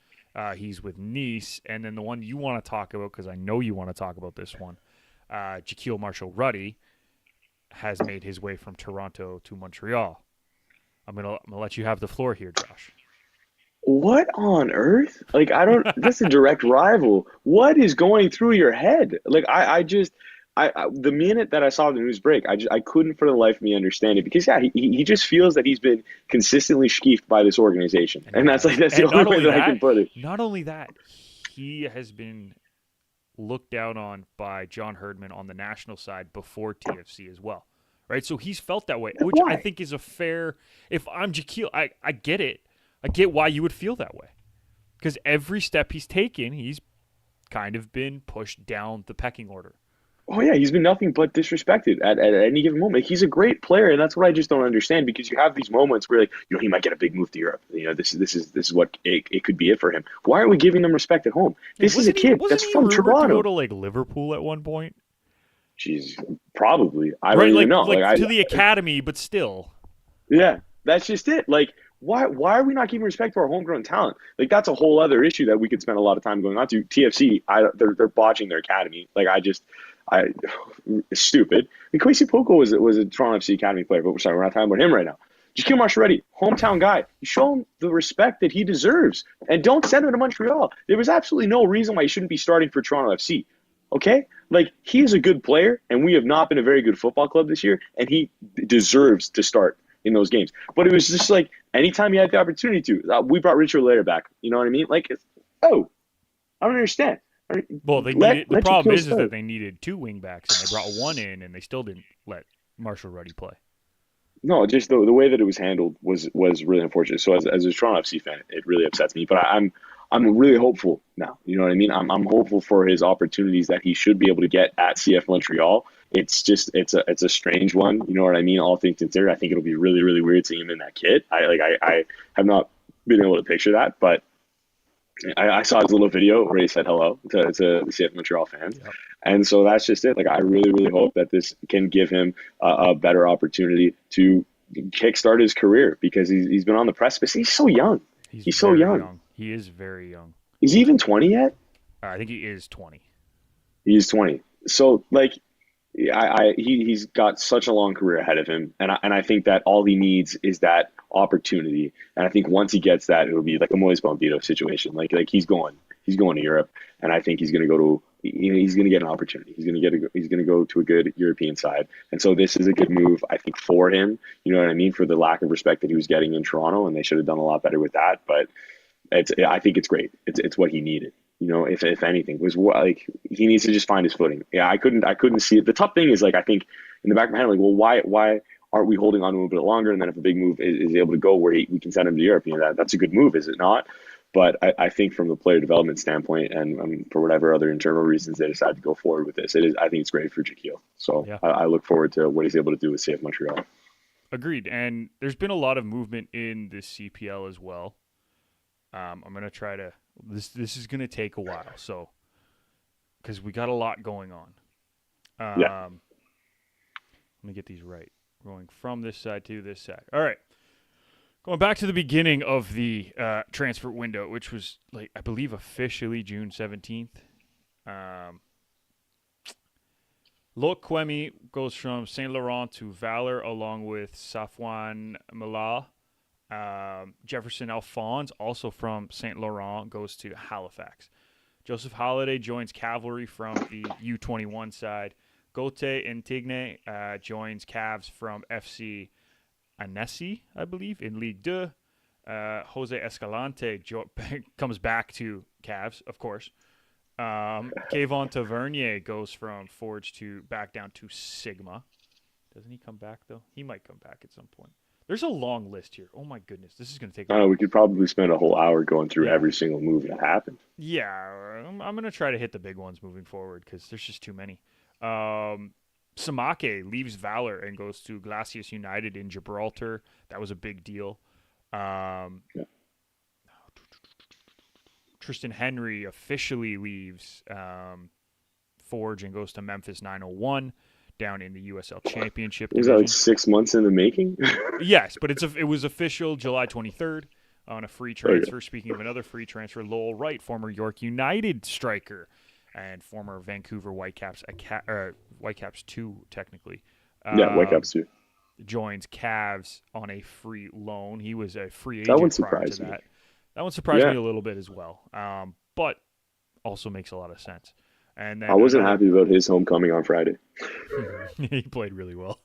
he's with Nice. And then the one you want to talk about, because I know you want to talk about this one, Jaquil Marshall-Ruddy has made his way from Toronto to Montreal. I'm gonna let you have the floor here, Josh. What on earth? Like, I don't. That's a direct rival. What is going through your head? Like, the minute that I saw the news break, I couldn't for the life of me understand it, because he just feels that he's been consistently skeeved by this organization, and that's the only way that I can put it. Not only that, he has been looked down on by John Herdman on the national side before TFC as well, right? So he's felt that way, which I think is a fair. If I'm Jaquil, I get it. I get why you would feel that way, because every step he's taken, he's kind of been pushed down the pecking order. Oh yeah, he's been nothing but disrespected at any given moment. He's a great player, and that's what I just don't understand, because you have these moments where, like, he might get a big move to Europe. This is what it could be it for him. Why are we giving them respect at home? This is a kid that's from Toronto. To go to like Liverpool at one point? Jeez, probably. I don't even know. Like to the academy, but still. Yeah, that's just it. Like, why are we not giving respect to our homegrown talent? Like, that's a whole other issue that we could spend a lot of time going on to. TFC, they're botching their academy. Like, it's stupid. And Kwesi Poko was a Toronto FC academy player, but we're not talking about him right now. Jaquil Marshall-Ruddy, hometown guy. You show him the respect that he deserves, and don't send him to Montreal. There was absolutely no reason why he shouldn't be starting for Toronto FC. Okay? Like, he is a good player, and we have not been a very good football club this year, and he deserves to start in those games. But it was just like, anytime he had the opportunity to, we brought Richard Later back. You know what I mean? Like, I don't understand. Well, the problem is that they needed two wingbacks, and they brought one in, and they still didn't let Marshall-Ruddy play. No, just the way that it was handled was really unfortunate. So as a Toronto FC fan, it really upsets me. But I'm really hopeful now. You know what I mean? I'm hopeful for his opportunities that he should be able to get at CF Montreal. It's a strange one. You know what I mean? All things considered, I think it'll be really, really weird seeing him in that kit. I have not been able to picture that, but I saw his little video where he said hello to the CF Montreal fans. Yep. And so that's just it. Like, I really, really hope that this can give him a better opportunity to kickstart his career, because he's been on the precipice. He's so young. He's so young. He is very young. Is he even 20 yet? I think he is 20. He's 20. So, like, he's got such a long career ahead of him, and I think that all he needs is that opportunity. And I think once he gets that, it'll be like a Moise Bombito situation. Like he's going to Europe, and I think he's going to go to. He's going to get an opportunity. He's going to go to a good European side, and so this is a good move, I think, for him. You know what I mean? For the lack of respect that he was getting in Toronto, and they should have done a lot better with that. But I think it's great. It's what he needed. You know, if anything, was like, he needs to just find his footing. Yeah, I couldn't see it. The tough thing is, like, I think in the back of my head, like, well, why aren't we holding on to him a bit longer? And then if a big move is able to go where we can send him to Europe, that's a good move, is it not? But I think from the player development standpoint, and for whatever other internal reasons they decide to go forward with this, I think it's great for Jaquil. So yeah. I look forward to what he's able to do with CF Montreal. Agreed. And there's been a lot of movement in this CPL as well. I'm going to try to – this is going to take a while, so because we got a lot going on. Yeah. Let me get these right. Going from this side to this side. All right. Going back to the beginning of the transfer window, which was, like, I believe officially June 17th. Loic Quemi goes from Saint Laurent to Valor along with Safwan Mala. Jefferson Alphonse, also from Saint Laurent, goes to Halifax. Joseph Holiday joins Cavalry from the U21 side. Gote Intigne joins Cavs from FC Annecy, I believe, in Ligue 2. Jose Escalante comes back to Cavs, of course. Kayvon Tavernier goes from Forge to back down to Sigma. Doesn't he come back, though? He might come back at some point. There's a long list here. Oh, my goodness. This is going to take I don't know, we could probably spend a whole hour going through every single move that happened. Yeah, I'm going to try to hit the big ones moving forward because there's just too many. Samake leaves Valor and goes to Glacius United in Gibraltar. That was a big deal. Tristan Henry officially leaves Forge and goes to Memphis 901 down in the USL Championship Was division. that like 6 months in the making? Yes, but it was official July 23rd on a free transfer. Okay. Speaking of another free transfer, Lowell Wright, former York United striker and former Vancouver Whitecaps, Whitecaps 2 technically. Whitecaps 2. Joins Cavs on a free loan. He was a free agent that one prior to that. That one surprised me a little bit as well, but also makes a lot of sense. And then I wasn't happy about his homecoming on Friday. He played really well.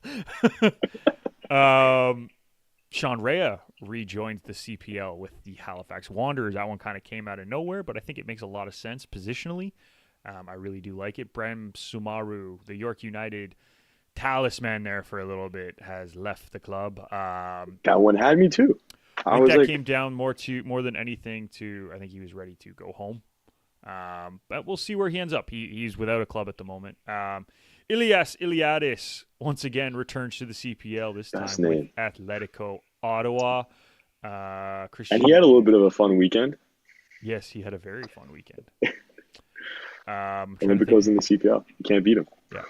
Sean Rea rejoins the CPL with the Halifax Wanderers. That one kind of came out of nowhere, but I think it makes a lot of sense positionally. I really do like it. Brem Sumaru, the York United talisman there for a little bit, has left the club. That one had me too. I think that came down more than anything to I think he was ready to go home. But we'll see where he ends up. He's without a club at the moment. Ilias Iliadis once again returns to the CPL, this time with Atletico Ottawa. And he had a little bit of a fun weekend. Yes, he had a very fun weekend. Olympico's in the CPL. You can't beat him. Yeah.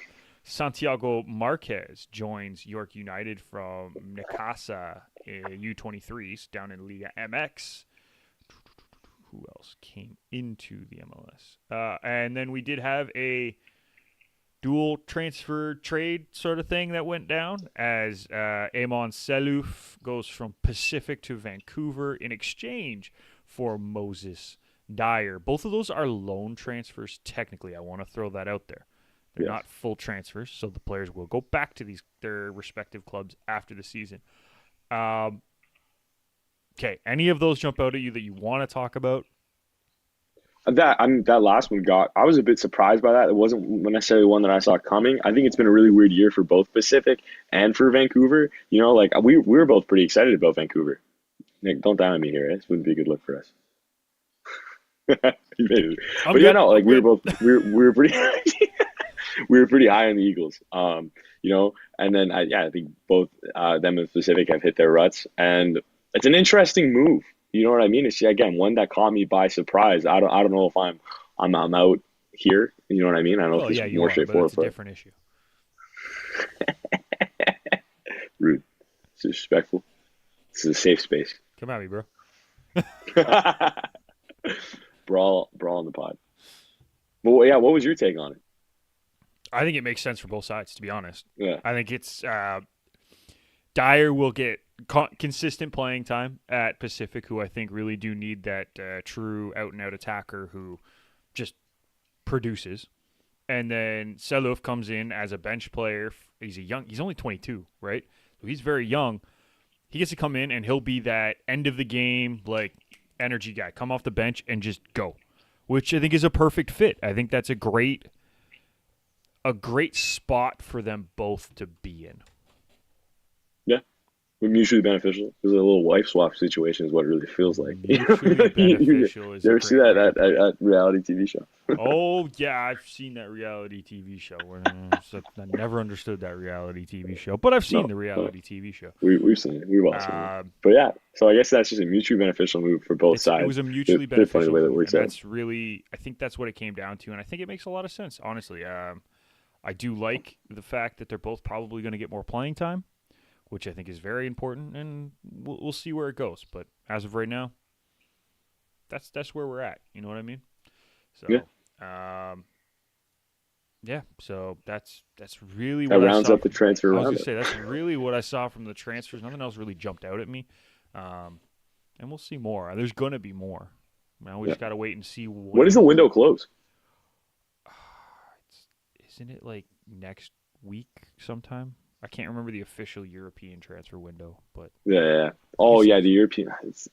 Santiago Marquez joins York United from Necaxa U23s down in Liga MX. Who else came into the MLS? And then we did have a dual transfer trade sort of thing that went down as Eamon Seluf goes from Pacific to Vancouver in exchange for Moses Dyer. Both of those are loan transfers technically. I want to throw that out there. They're not full transfers, so the players will go back to their respective clubs after the season. Okay, any of those jump out at you that you want to talk about? That last one I was a bit surprised by that. It wasn't necessarily one that I saw coming. I think it's been a really weird year for both Pacific and for Vancouver. You know, like we were both pretty excited about Vancouver. Nick, don't down on me here. This wouldn't be a good look for us. We were pretty we were pretty high on the Eagles. You know, and then I think both them and Pacific have hit their ruts, and it's an interesting move. You know what I mean? It's again one that caught me by surprise. I don't know if I'm out here. You know what I mean? I don't know if it's more straightforward. But it's a different issue. Rude. It's disrespectful. This is a safe space. Come at me, bro. brawl in the pod. But yeah, what was your take on it? I think it makes sense for both sides, to be honest. Yeah. I think it's Dyer will get consistent playing time at Pacific, who I think really do need that true out-and-out attacker who just produces. And then Seluf comes in as a bench player. He's only 22, right? So he's very young. He gets to come in and he'll be that end of the game, like energy guy. Come off the bench and just go, which I think is a perfect fit. I think that's a great spot for them both to be in. Yeah. Mutually beneficial. There's a little wife swap situation is what it really feels like. Mutually beneficial. You ever see that at reality TV show? Oh, yeah, I've seen that reality TV show. I never understood that reality TV show, but I've seen the reality TV show. We've seen it. We've all seen it. But yeah, so I guess that's just a mutually beneficial move for both sides. It was a mutually beneficial move, and that's really, I think that's what it came down to, and I think it makes a lot of sense, honestly. I do like the fact that they're both probably going to get more playing time, which I think is very important, and we'll see where it goes. But as of right now, that's where we're at. You know what I mean? So, so that's really what that rounds up the transfer round. I was going to say that's really what I saw from the transfers. Nothing else really jumped out at me, and we'll see more. There's going to be more. Now we just got to wait and see When does the window close? Isn't it like next week sometime? I can't remember the official European transfer window, but Yeah. Oh yeah, the European. It's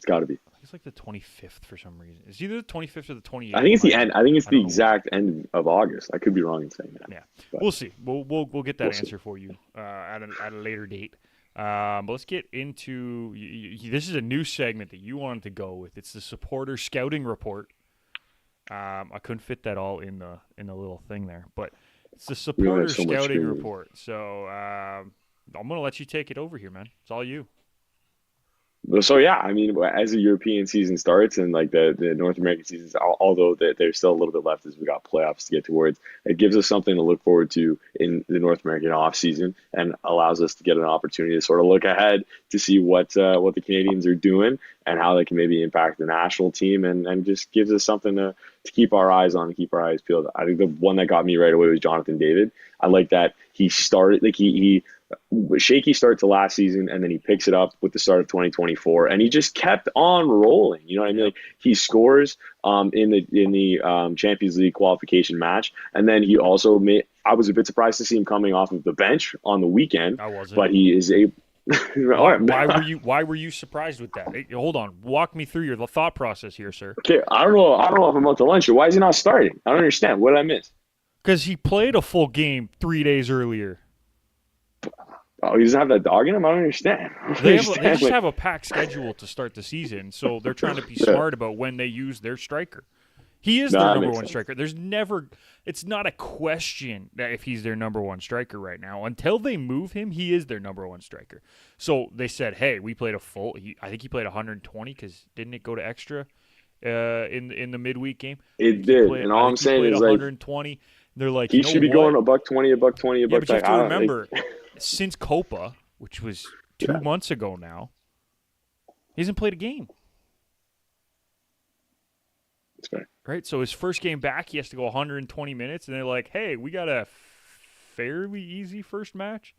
got to be. I think it's like the 25th for some reason. It's either the 25th or the 28th. I think it's the end. I think it's the don't know exact end of August. I could be wrong in saying that. Yeah, But we'll see. We'll get that we'll see. answer for you at a later date. But let's get into this is a new segment that you wanted to go with. It's the supporter scouting report. I couldn't fit that all in the little thing there, but it's the We supporter only have so much scouting screen. report. So I'm gonna let you take it over here, man. It's all you. So yeah, I mean, as the European season starts and like the North American seasons, although there's still a little bit left as we got playoffs to get towards, it gives us something to look forward to in the North American off season and allows us to get an opportunity to sort of look ahead to see what the Canadians are doing and how they can maybe impact the national team and just gives us something to keep our eyes on and keep our eyes peeled. I think the one that got me right away was Jonathan David. I like that he started like he shaky start to last season, and then he picks it up with the start of 2024, and he just kept on rolling. You know what I mean? Like he scores in the Champions League qualification match, and then he also made. I was a bit surprised to see him coming off of the bench on the weekend. I wasn't. But he is able. Why were you surprised with that? Hey, hold on, walk me through your thought process here, sir. Okay, I don't know if I'm up to lunch. Why is he not starting? I don't understand. What did I miss? Because he played a full game 3 days earlier. Oh, he doesn't have that dog in him? I don't understand. They just have a packed schedule to start the season, so they're trying to be smart about when they use their striker. He is their number one striker. It's not a question that if he's their number one striker right now. Until they move him, he is their number one striker. So they said, hey, we played a full. I think he played 120 because didn't it go to extra in the midweek game? It did, and all I'm saying is 120. Like they're like, he should be going $120, $120, yeah, but you have to $120. remember, since Copa, which was 2 months ago now, he hasn't played a game. That's fair. Right, so his first game back, he has to go 120 minutes, and they're like, hey, we got a fairly easy first match.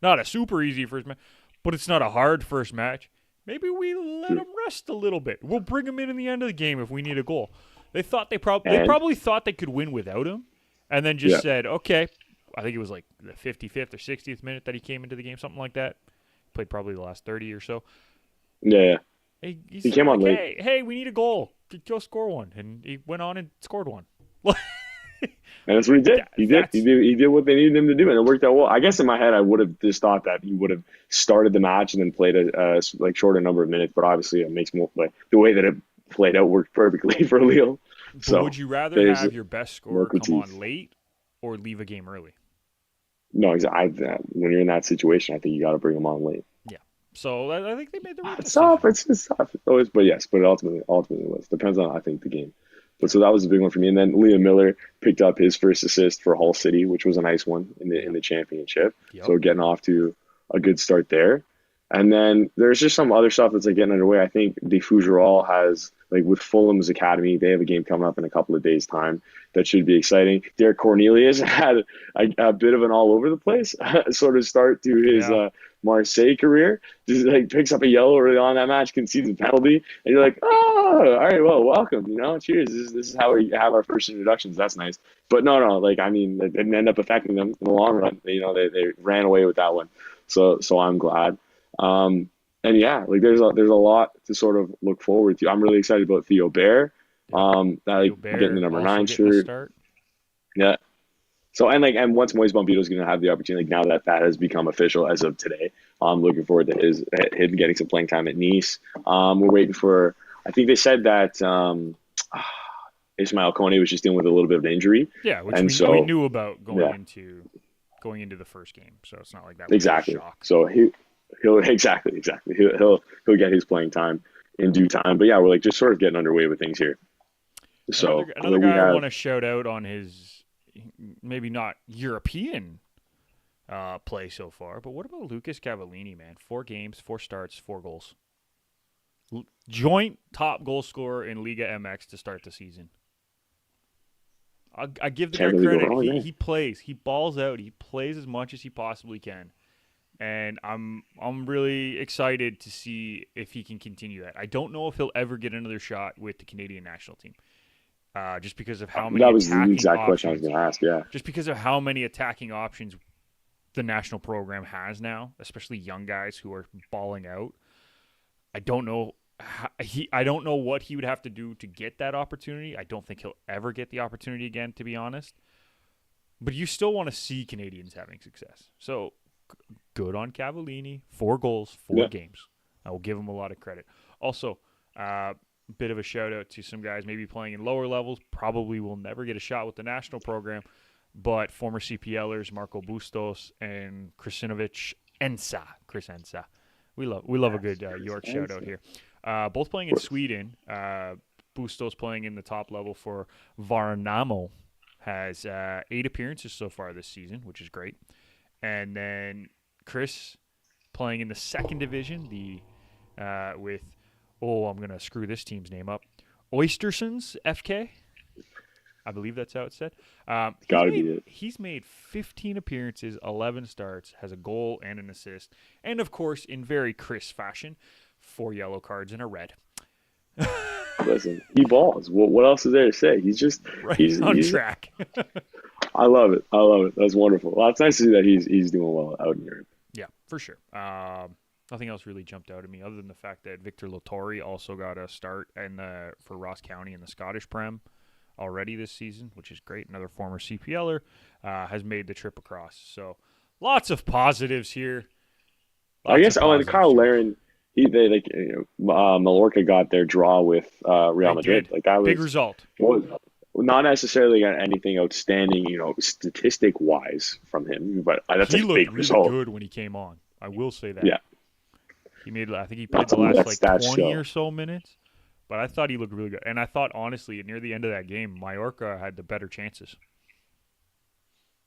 Not a super easy first match, but it's not a hard first match. Maybe we let him rest a little bit. We'll bring him in the end of the game if we need a goal. They thought they probably thought they could win without him, and then just said, okay. I think it was like the 55th or 60th minute that he came into the game, something like that. Played probably the last 30 or so. Yeah. He came on late. Hey, we need a goal. Go score one. And he went on and scored one. And that's what he did. He did what they needed him to do, and it worked out well. I guess in my head, I would have just thought that he would have started the match and then played a like shorter number of minutes. But obviously, it makes more like the way that it played out worked perfectly for Lille. So would you rather have your best scorer come on late or leave a game early? No, exactly. When you're in that situation, I think you got to bring him on late. Yeah. So I think they made the right It's decision. tough. It's tough. Always, but yes, but ultimately it was. Depends on, I think, the game. But so that was a big one for me. And then Liam Miller picked up his first assist for Hull City, which was a nice one in the championship. Yep. So getting off to a good start there. And then there's just some other stuff that's like getting underway. I think De Fougerolles has, like with Fulham's academy, they have a game coming up in a couple of days' time that should be exciting. Derek Cornelius had a bit of an all over the place sort of start to his Marseille career. Just like picks up a yellow early on that match, concedes a penalty, and you're like, oh, all right, well, welcome, cheers. This is how we have our first introductions. That's nice. But no, like I mean, it didn't end up affecting them in the long run. They ran away with that one. So I'm glad. And yeah, like there's a lot to sort of look forward to. I'm really excited about Theo Bair. Getting the number 9 shirt. Yeah. So and once Moise Bombito is going to have the opportunity, now that has become official as of today, I'm looking forward to him getting some playing time at Nice. We're waiting for. I think they said that Ismail Kone was just dealing with a little bit of an injury. Yeah, which we knew about going into the first game, so it's not like that was exactly. a shock. So he'll exactly. He'll get his playing time in due time. But yeah, we're like just sort of getting underway with things here. So another guy I want to shout out on his maybe not European play so far, but what about Lucas Cavallini, man? 4 games, 4 starts, 4 goals. Joint top goal scorer in Liga MX to start the season. I give the guy credit. He plays. He balls out. He plays as much as he possibly can. and I'm really excited to see if he can continue that. I don't know if he'll ever get another shot with the Canadian national team, just because of how many That was the attacking exact question I was options. going to ask. Yeah. Just because of how many attacking options the national program has now, especially young guys who are balling out. I don't know. I don't know what he would have to do to get that opportunity. I don't think he'll ever get the opportunity again, to be honest. But you still want to see Canadians having success. So good on Cavallini. 4 goals, 4 games. I will give him a lot of credit. Also, bit of a shout out to some guys maybe playing in lower levels. Probably will never get a shot with the national program. But former CPLers Marco Bustos and Chris Ensa. We love a good York shout out here. Both playing in Sweden. Bustos playing in the top level for Värnamo has 8 appearances so far this season, which is great. And then Chris playing in the second division, with I'm gonna screw this team's name up, Oystersons FK. I believe that's how it's said. Gotta be it. He's made 15 appearances, 11 starts, has a goal and an assist, and of course, in very Chris fashion, 4 yellow cards and a red. Listen, he balls. What else is there to say? He's on track. I love it. That's wonderful. Well, it's nice to see that he's doing well out in Europe. Yeah, for sure. Nothing else really jumped out at me other than the fact that Victor Latorre also got a start for Ross County in the Scottish Prem already this season, which is great. Another former CPLer has made the trip across. So lots of positives here. And Kyle Larin, Mallorca got their draw with Real Madrid. Did. Like that was big result. Not necessarily anything outstanding, statistic wise from him, but that's a big result. He looked really good when he came on. I will say that. Yeah. I think he played the last 20 or so minutes. But I thought he looked really good. And I thought, honestly, near the end of that game, Mallorca had the better chances.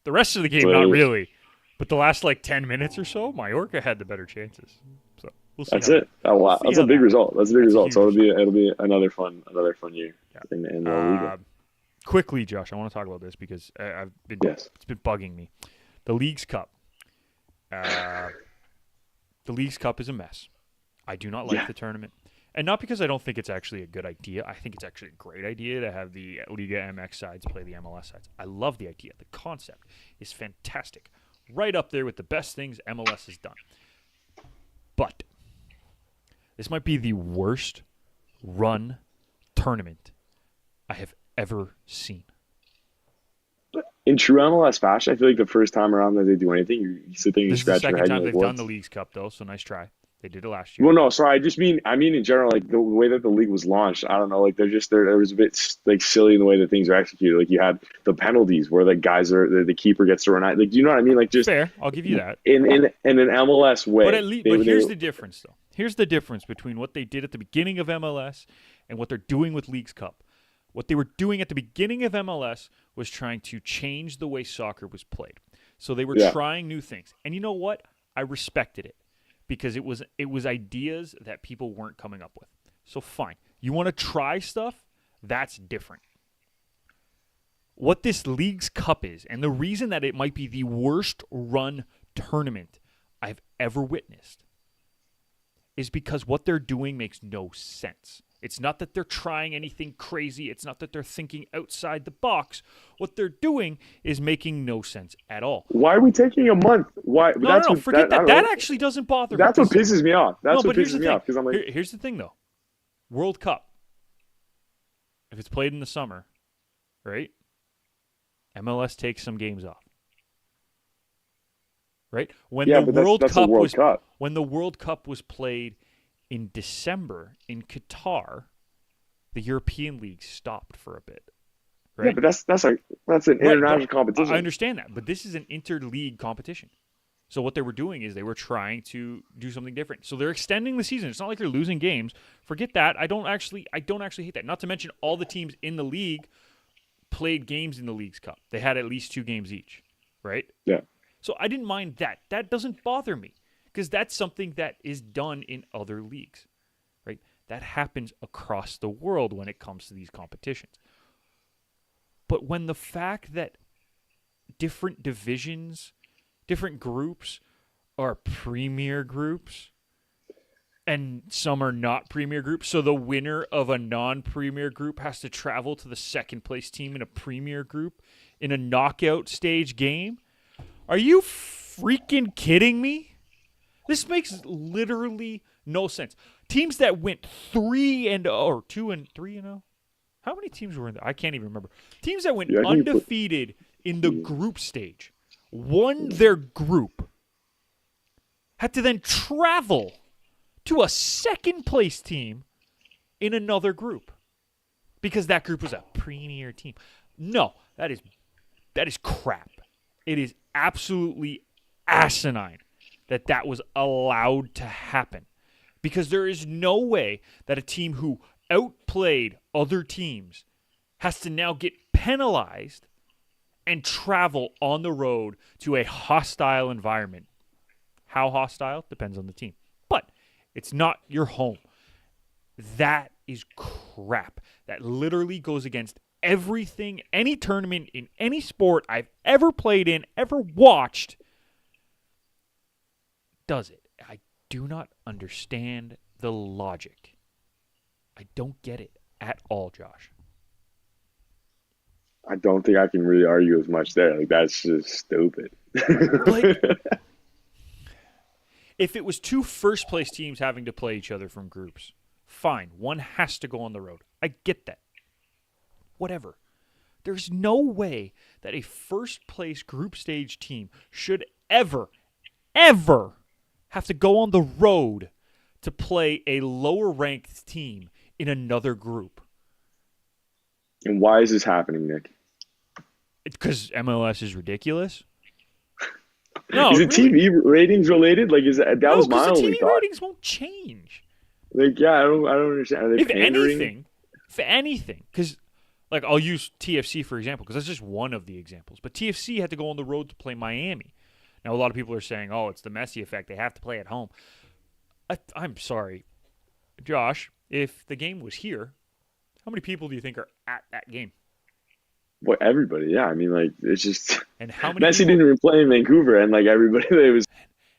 The rest of the game, not really. But the last, 10 minutes or so, Mallorca had the better chances. So we'll see. That's it. That's a big result. That's a big result. So it'll be another fun year in the league. Quickly, Josh, I want to talk about this because it's been bugging me. The Leagues Cup. The Leagues Cup is a mess. I do not like the tournament. And not because I don't think it's actually a good idea. I think it's actually a great idea to have the Liga MX sides play the MLS sides. I love the idea. The concept is fantastic. Right up there with the best things MLS has done. But this might be the worst run tournament I have ever seen. In true MLS fashion, I feel like the first time around that they do anything, you sit there and you scratch your head. This is the second time they've done the Leagues Cup, though, so nice try. They did it last year. Well, no, sorry. I mean in general, the way that the league was launched. I don't know. There was a bit silly in the way that things are executed. Like you had the penalties where the keeper gets to run out. Do you know what I mean? Just fair. I'll give you that. In an MLS way. But here's the difference, though. Here's the difference between what they did at the beginning of MLS and what they're doing with Leagues Cup. What they were doing at the beginning of MLS was trying to change the way soccer was played. So they were trying new things, and you know what? I respected it. Because it was ideas that people weren't coming up with. So fine. You want to try stuff? That's different. What this Leagues Cup is, and the reason that it might be the worst run tournament I've ever witnessed, is because what they're doing makes no sense. It's not that they're trying anything crazy. It's not that they're thinking outside the box. What they're doing is making no sense at all. Why are we taking a month? Why? No, forget that. That actually doesn't bother me. That's what pisses me off. That's what pisses me off. Because I'm like, here's the thing, though. World Cup. If it's played in the summer, right? MLS takes some games off. Right? When the World Cup was played in December in Qatar, the European League stopped for a bit. Right? Yeah, but that's an international competition. I understand that, but this is an interleague competition. So what they were doing is they were trying to do something different. So they're extending the season. It's not like they're losing games. Forget that. I don't actually hate that. Not to mention all the teams in the league played games in the Leagues Cup. They had at least 2 games each, right? Yeah. So I didn't mind that. That doesn't bother me. Because that's something that is done in other leagues, right? That happens across the world when it comes to these competitions. But when the fact that different divisions, different groups are premier groups and some are not premier groups. So the winner of a non-premier group has to travel to the second place team in a premier group in a knockout stage game. Are you freaking kidding me? This makes literally no sense. Teams that went 3-0 or 2-3-0. How many teams were in there? I can't even remember. Teams that went undefeated in the group stage, won their group, had to then travel to a second place team in another group because that group was a premier team. No, that is crap. It is absolutely asinine that was allowed to happen because there is no way that a team who outplayed other teams has to now get penalized and travel on the road to a hostile environment. How hostile? Depends on the team. But it's not your home. That is crap. That literally goes against everything, any tournament in any sport I've ever played in, ever watched, does it. I do not understand the logic. I don't get it at all, Josh. I don't think I can really argue as much there. Like, that's just stupid. Like, if it was two first-place teams having to play each other from groups, fine. One has to go on the road. I get that. Whatever. There's no way that a first-place group stage team should ever have to go on the road to play a lower-ranked team in another group. And why is this happening, Nick? Because MLS is ridiculous. No, is it really. TV ratings related? Like, is that was my only the TV thought. ratings won't change. Like, yeah, I don't understand. Are they pandering? If anything, because like I'll use TFC for example, because that's just one of the examples. But TFC had to go on the road to play Miami. Now a lot of people are saying, "Oh, it's the Messi effect. They have to play at home." I'm sorry, Josh. If the game was here, how many people do you think are at that game? Well, everybody, yeah. I mean, like, it's just and how many Messi didn't even play in Vancouver, and like everybody, it was.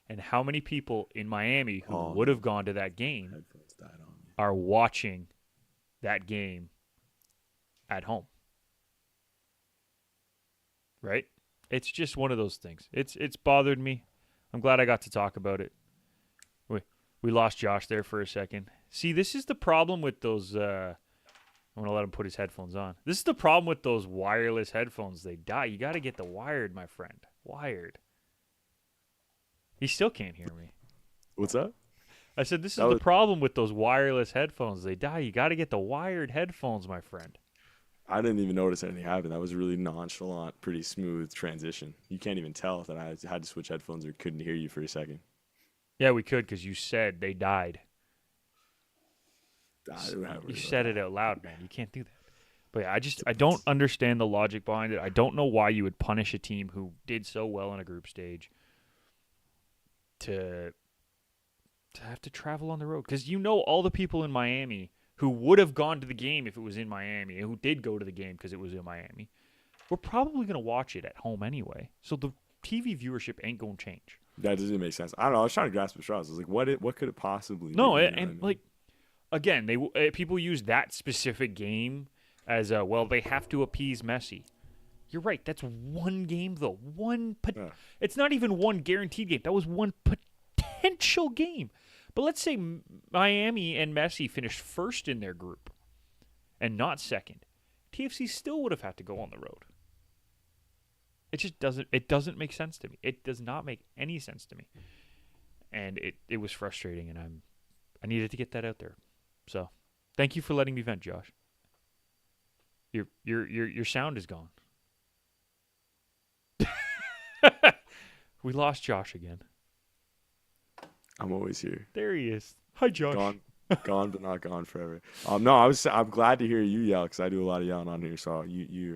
And how many people in Miami who would have gone to that game are watching that game at home? Right? It's just one of those things. It's bothered me. I'm glad I got to talk about it. We lost Josh there for a second. See, this is the problem with those. I'm going to let him put his headphones on. This is the problem with those wireless headphones. They die. You got to get the wired, my friend. Wired. He still can't hear me. What's that? I said, this is the problem with those wireless headphones. They die. You got to get the wired headphones, my friend. I didn't even notice anything happened. That was a really nonchalant, pretty smooth transition. You can't even tell that I had to switch headphones or couldn't hear you for a second. Yeah, we could because you said they died. You said it out loud, man. You can't do that. But yeah, I don't understand the logic behind it. I don't know why you would punish a team who did so well in a group stage to have to travel on the road. Because you know all the people in Miami who would have gone to the game if it was in Miami and who did go to the game because it was in Miami were probably going to watch it at home anyway. So the TV viewership ain't going to change. That doesn't make sense. I don't know. I was trying to grasp the straws. I was like, what could it possibly be? No, like, again, people use that specific game as they have to appease Messi. You're right. That's one game, though. It's not even one guaranteed game. That was one potential game. But let's say Miami and Messi finished first in their group and not second. TFC still would have had to go on the road. It just doesn't make sense to me. It does not make any sense to me. And it was frustrating, and I needed to get that out there. So, thank you for letting me vent, Josh. Your sound is gone. We lost Josh again. I'm always here. There he is. Hi, Josh. Gone, but not gone forever. No, I'm glad to hear you yell because I do a lot of yelling on here. So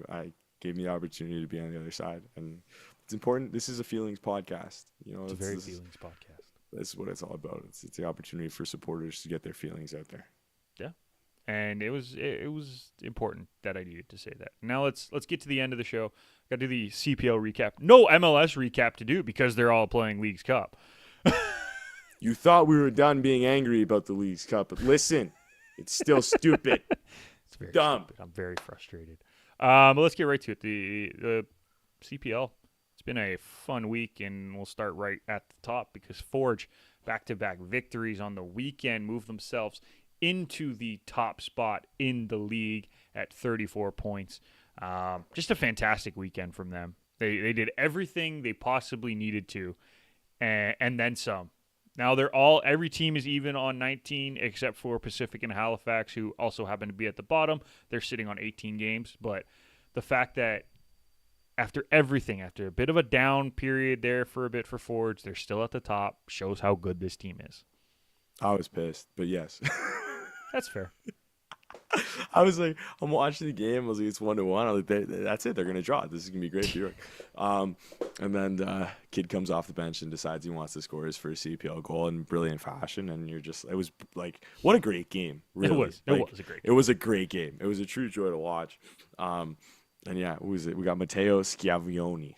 I gave me the opportunity to be on the other side, and it's important. This is a feelings podcast. You know, it's a very feelings podcast. This is what it's all about. It's the opportunity for supporters to get their feelings out there. Yeah, and it was important that I needed to say that. Now let's get to the end of the show. Got to do the CPL recap. No MLS recap to do because they're all playing Leagues Cup. You thought we were done being angry about the Leagues Cup, but listen, it's still stupid. It's very Dumb. stupid. I'm very frustrated. But let's get right to it. The CPL. It's been a fun week, and we'll start right at the top because Forge back-to-back victories on the weekend moved themselves into the top spot in the league at 34 points. Just a fantastic weekend from them. They did everything they possibly needed to, and then some. Now every team is even on 19 except for Pacific and Halifax, who also happen to be at the bottom. They're sitting on 18 games, but the fact that after everything, after a bit of a down period there for a bit for Forge, they're still at the top, shows how good this team is. I was pissed, but yes. That's fair. I was like, I'm watching the game. I was like, it's 1-1. I was like, that's it. They're gonna draw. This is gonna be great for York. And then kid comes off the bench and decides he wants to score his first CPL goal in brilliant fashion. And it was like, what a great game. Really. It was a great game. It was a great game. It was a true joy to watch. And yeah, we got Matteo Schiavone.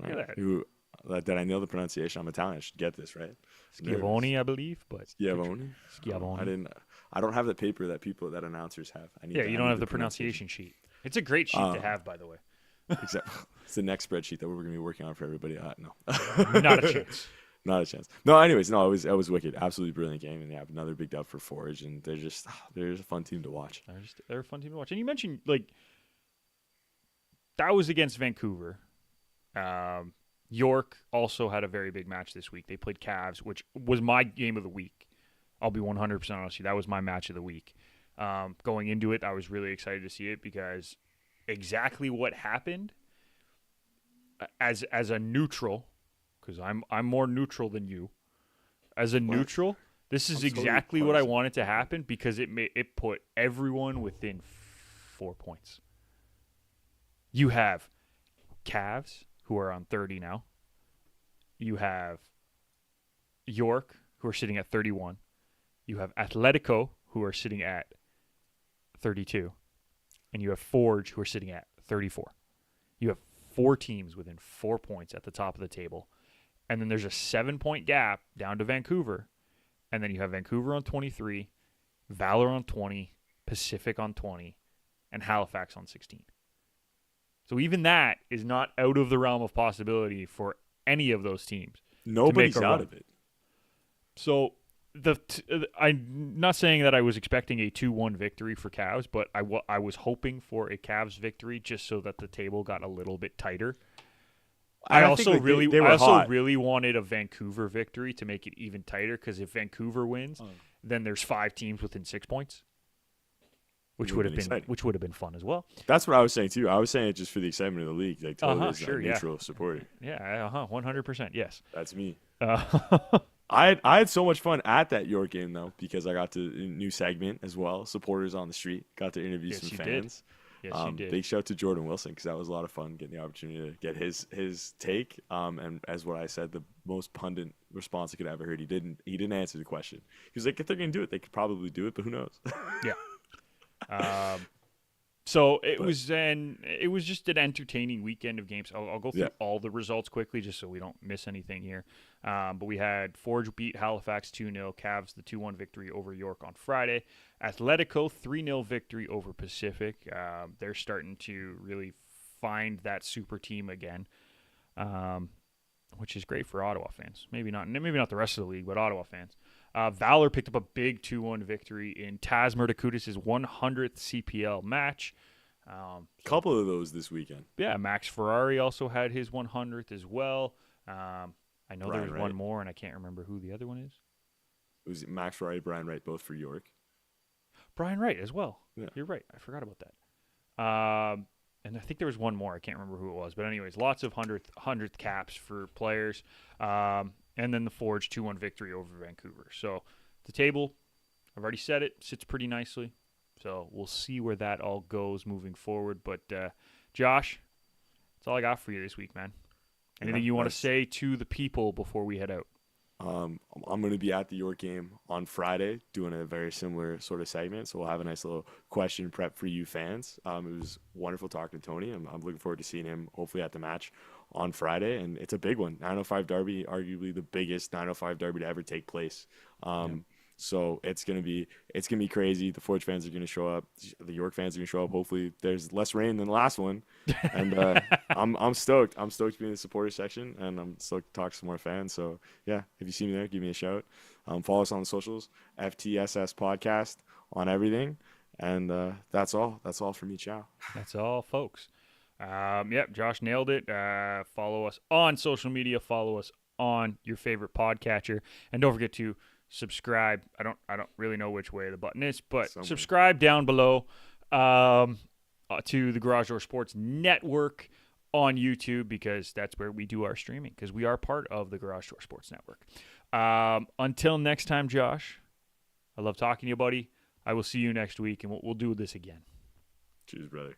Did I know the pronunciation? I'm Italian. I should get this right. Schiavone, I believe, but Schiavone. I don't have the paper that announcers have. You don't have the pronunciation sheet. It's a great sheet to have, by the way. Except it's the next spreadsheet that we're going to be working on for everybody. No, not a chance. Not a chance. No, anyways, no, it was wicked. Absolutely brilliant game, and yeah, another big dub for Forge, and they're a fun team to watch. They're a fun team to watch. And you mentioned that was against Vancouver. York also had a very big match this week. They played Cavs, which was my game of the week. I'll be 100% honest with you. That was my match of the week. Going into it, I was really excited to see it because exactly what happened as a neutral, because I'm more neutral than you. As a neutral, this is exactly what I wanted to happen because it put everyone within 4 points. You have Cavs, who are on 30 now. You have York, who are sitting at 31. You have Atletico, who are sitting at 32. And you have Forge, who are sitting at 34. You have 4 teams within 4 points at the top of the table. And then there's a 7-point gap down to Vancouver. And then you have Vancouver on 23, Valor on 20, Pacific on 20, and Halifax on 16. So even that is not out of the realm of possibility for any of those teams. Nobody's out of it. So I'm not saying that I was expecting a 2-1 victory for Cavs, but I was hoping for a Cavs victory just so that the table got a little bit tighter. I also really wanted a Vancouver victory to make it even tighter because if Vancouver wins, then there's 5 teams within 6 points. Which would have been fun as well. That's what I was saying too. I was saying it just for the excitement of the league, like totally as a neutral supporter. Yeah, 100%. Yes, that's me. I had so much fun at that York game though because I got to a new segment as well. Supporters on the street, got to interview some fans. Yes, you did. Big shout out to Jordan Wilson because that was a lot of fun getting the opportunity to get his take. And as what I said, the most pundit response I could ever heard. He didn't answer the question. He was like, if they're gonna do it, they could probably do it, but who knows? Yeah. So it was just an entertaining weekend of games. I'll go through all the results quickly just so we don't miss anything here. But we had Forge beat Halifax 2-0, Cavs the 2-1 victory over York on Friday, Atletico 3-0 victory over Pacific. They're starting to really find that super team again, which is great for Ottawa fans. Maybe not the rest of the league, but Ottawa fans. Valor picked up a big 2-1 victory in Taz Murtakutis' 100th CPL match. Couple of those this weekend. Yeah, Max Ferrari also had his 100th as well. I know there's one more, and I can't remember who the other one is. It was Max Ferrari, Brian Wright, both for York. Brian Wright as well. Yeah. You're right. I forgot about that. And I think there was one more. I can't remember who it was. But anyways, lots of 100th caps for players. And then the Forge 2-1 victory over Vancouver. So the table, I've already said it, sits pretty nicely. So we'll see where that all goes moving forward. But Josh, that's all I got for you this week, man. Anything you want to say to the people before we head out? I'm going to be at the York game on Friday doing a very similar sort of segment. So we'll have a nice little question prep for you fans. It was wonderful talking to Tony. I'm looking forward to seeing him hopefully at the match on Friday. And it's a big one. 905 Derby, arguably the biggest 905 Derby to ever take place. So it's gonna be crazy. The Forge fans are gonna show up. The York fans are gonna show up. Hopefully, there's less rain than the last one, and I'm stoked. I'm stoked to be in the supporter section, and I'm stoked to talk to some more fans. So yeah, if you see me there, give me a shout. Follow us on the socials, FTSS Podcast on everything, and that's all. That's all for me. Ciao. That's all, folks. Yep, Josh nailed it. Follow us on social media. Follow us on your favorite podcatcher, and don't forget to subscribe. I don't really know which way the button is, but Somewhere. subscribe down below to the Garage Door Sports Network on YouTube, because that's where we do our streaming, because we are part of the Garage Door Sports Network. Until next time, Josh, I love talking to you, buddy. I will see you next week, and we'll do this again. Cheers, brother.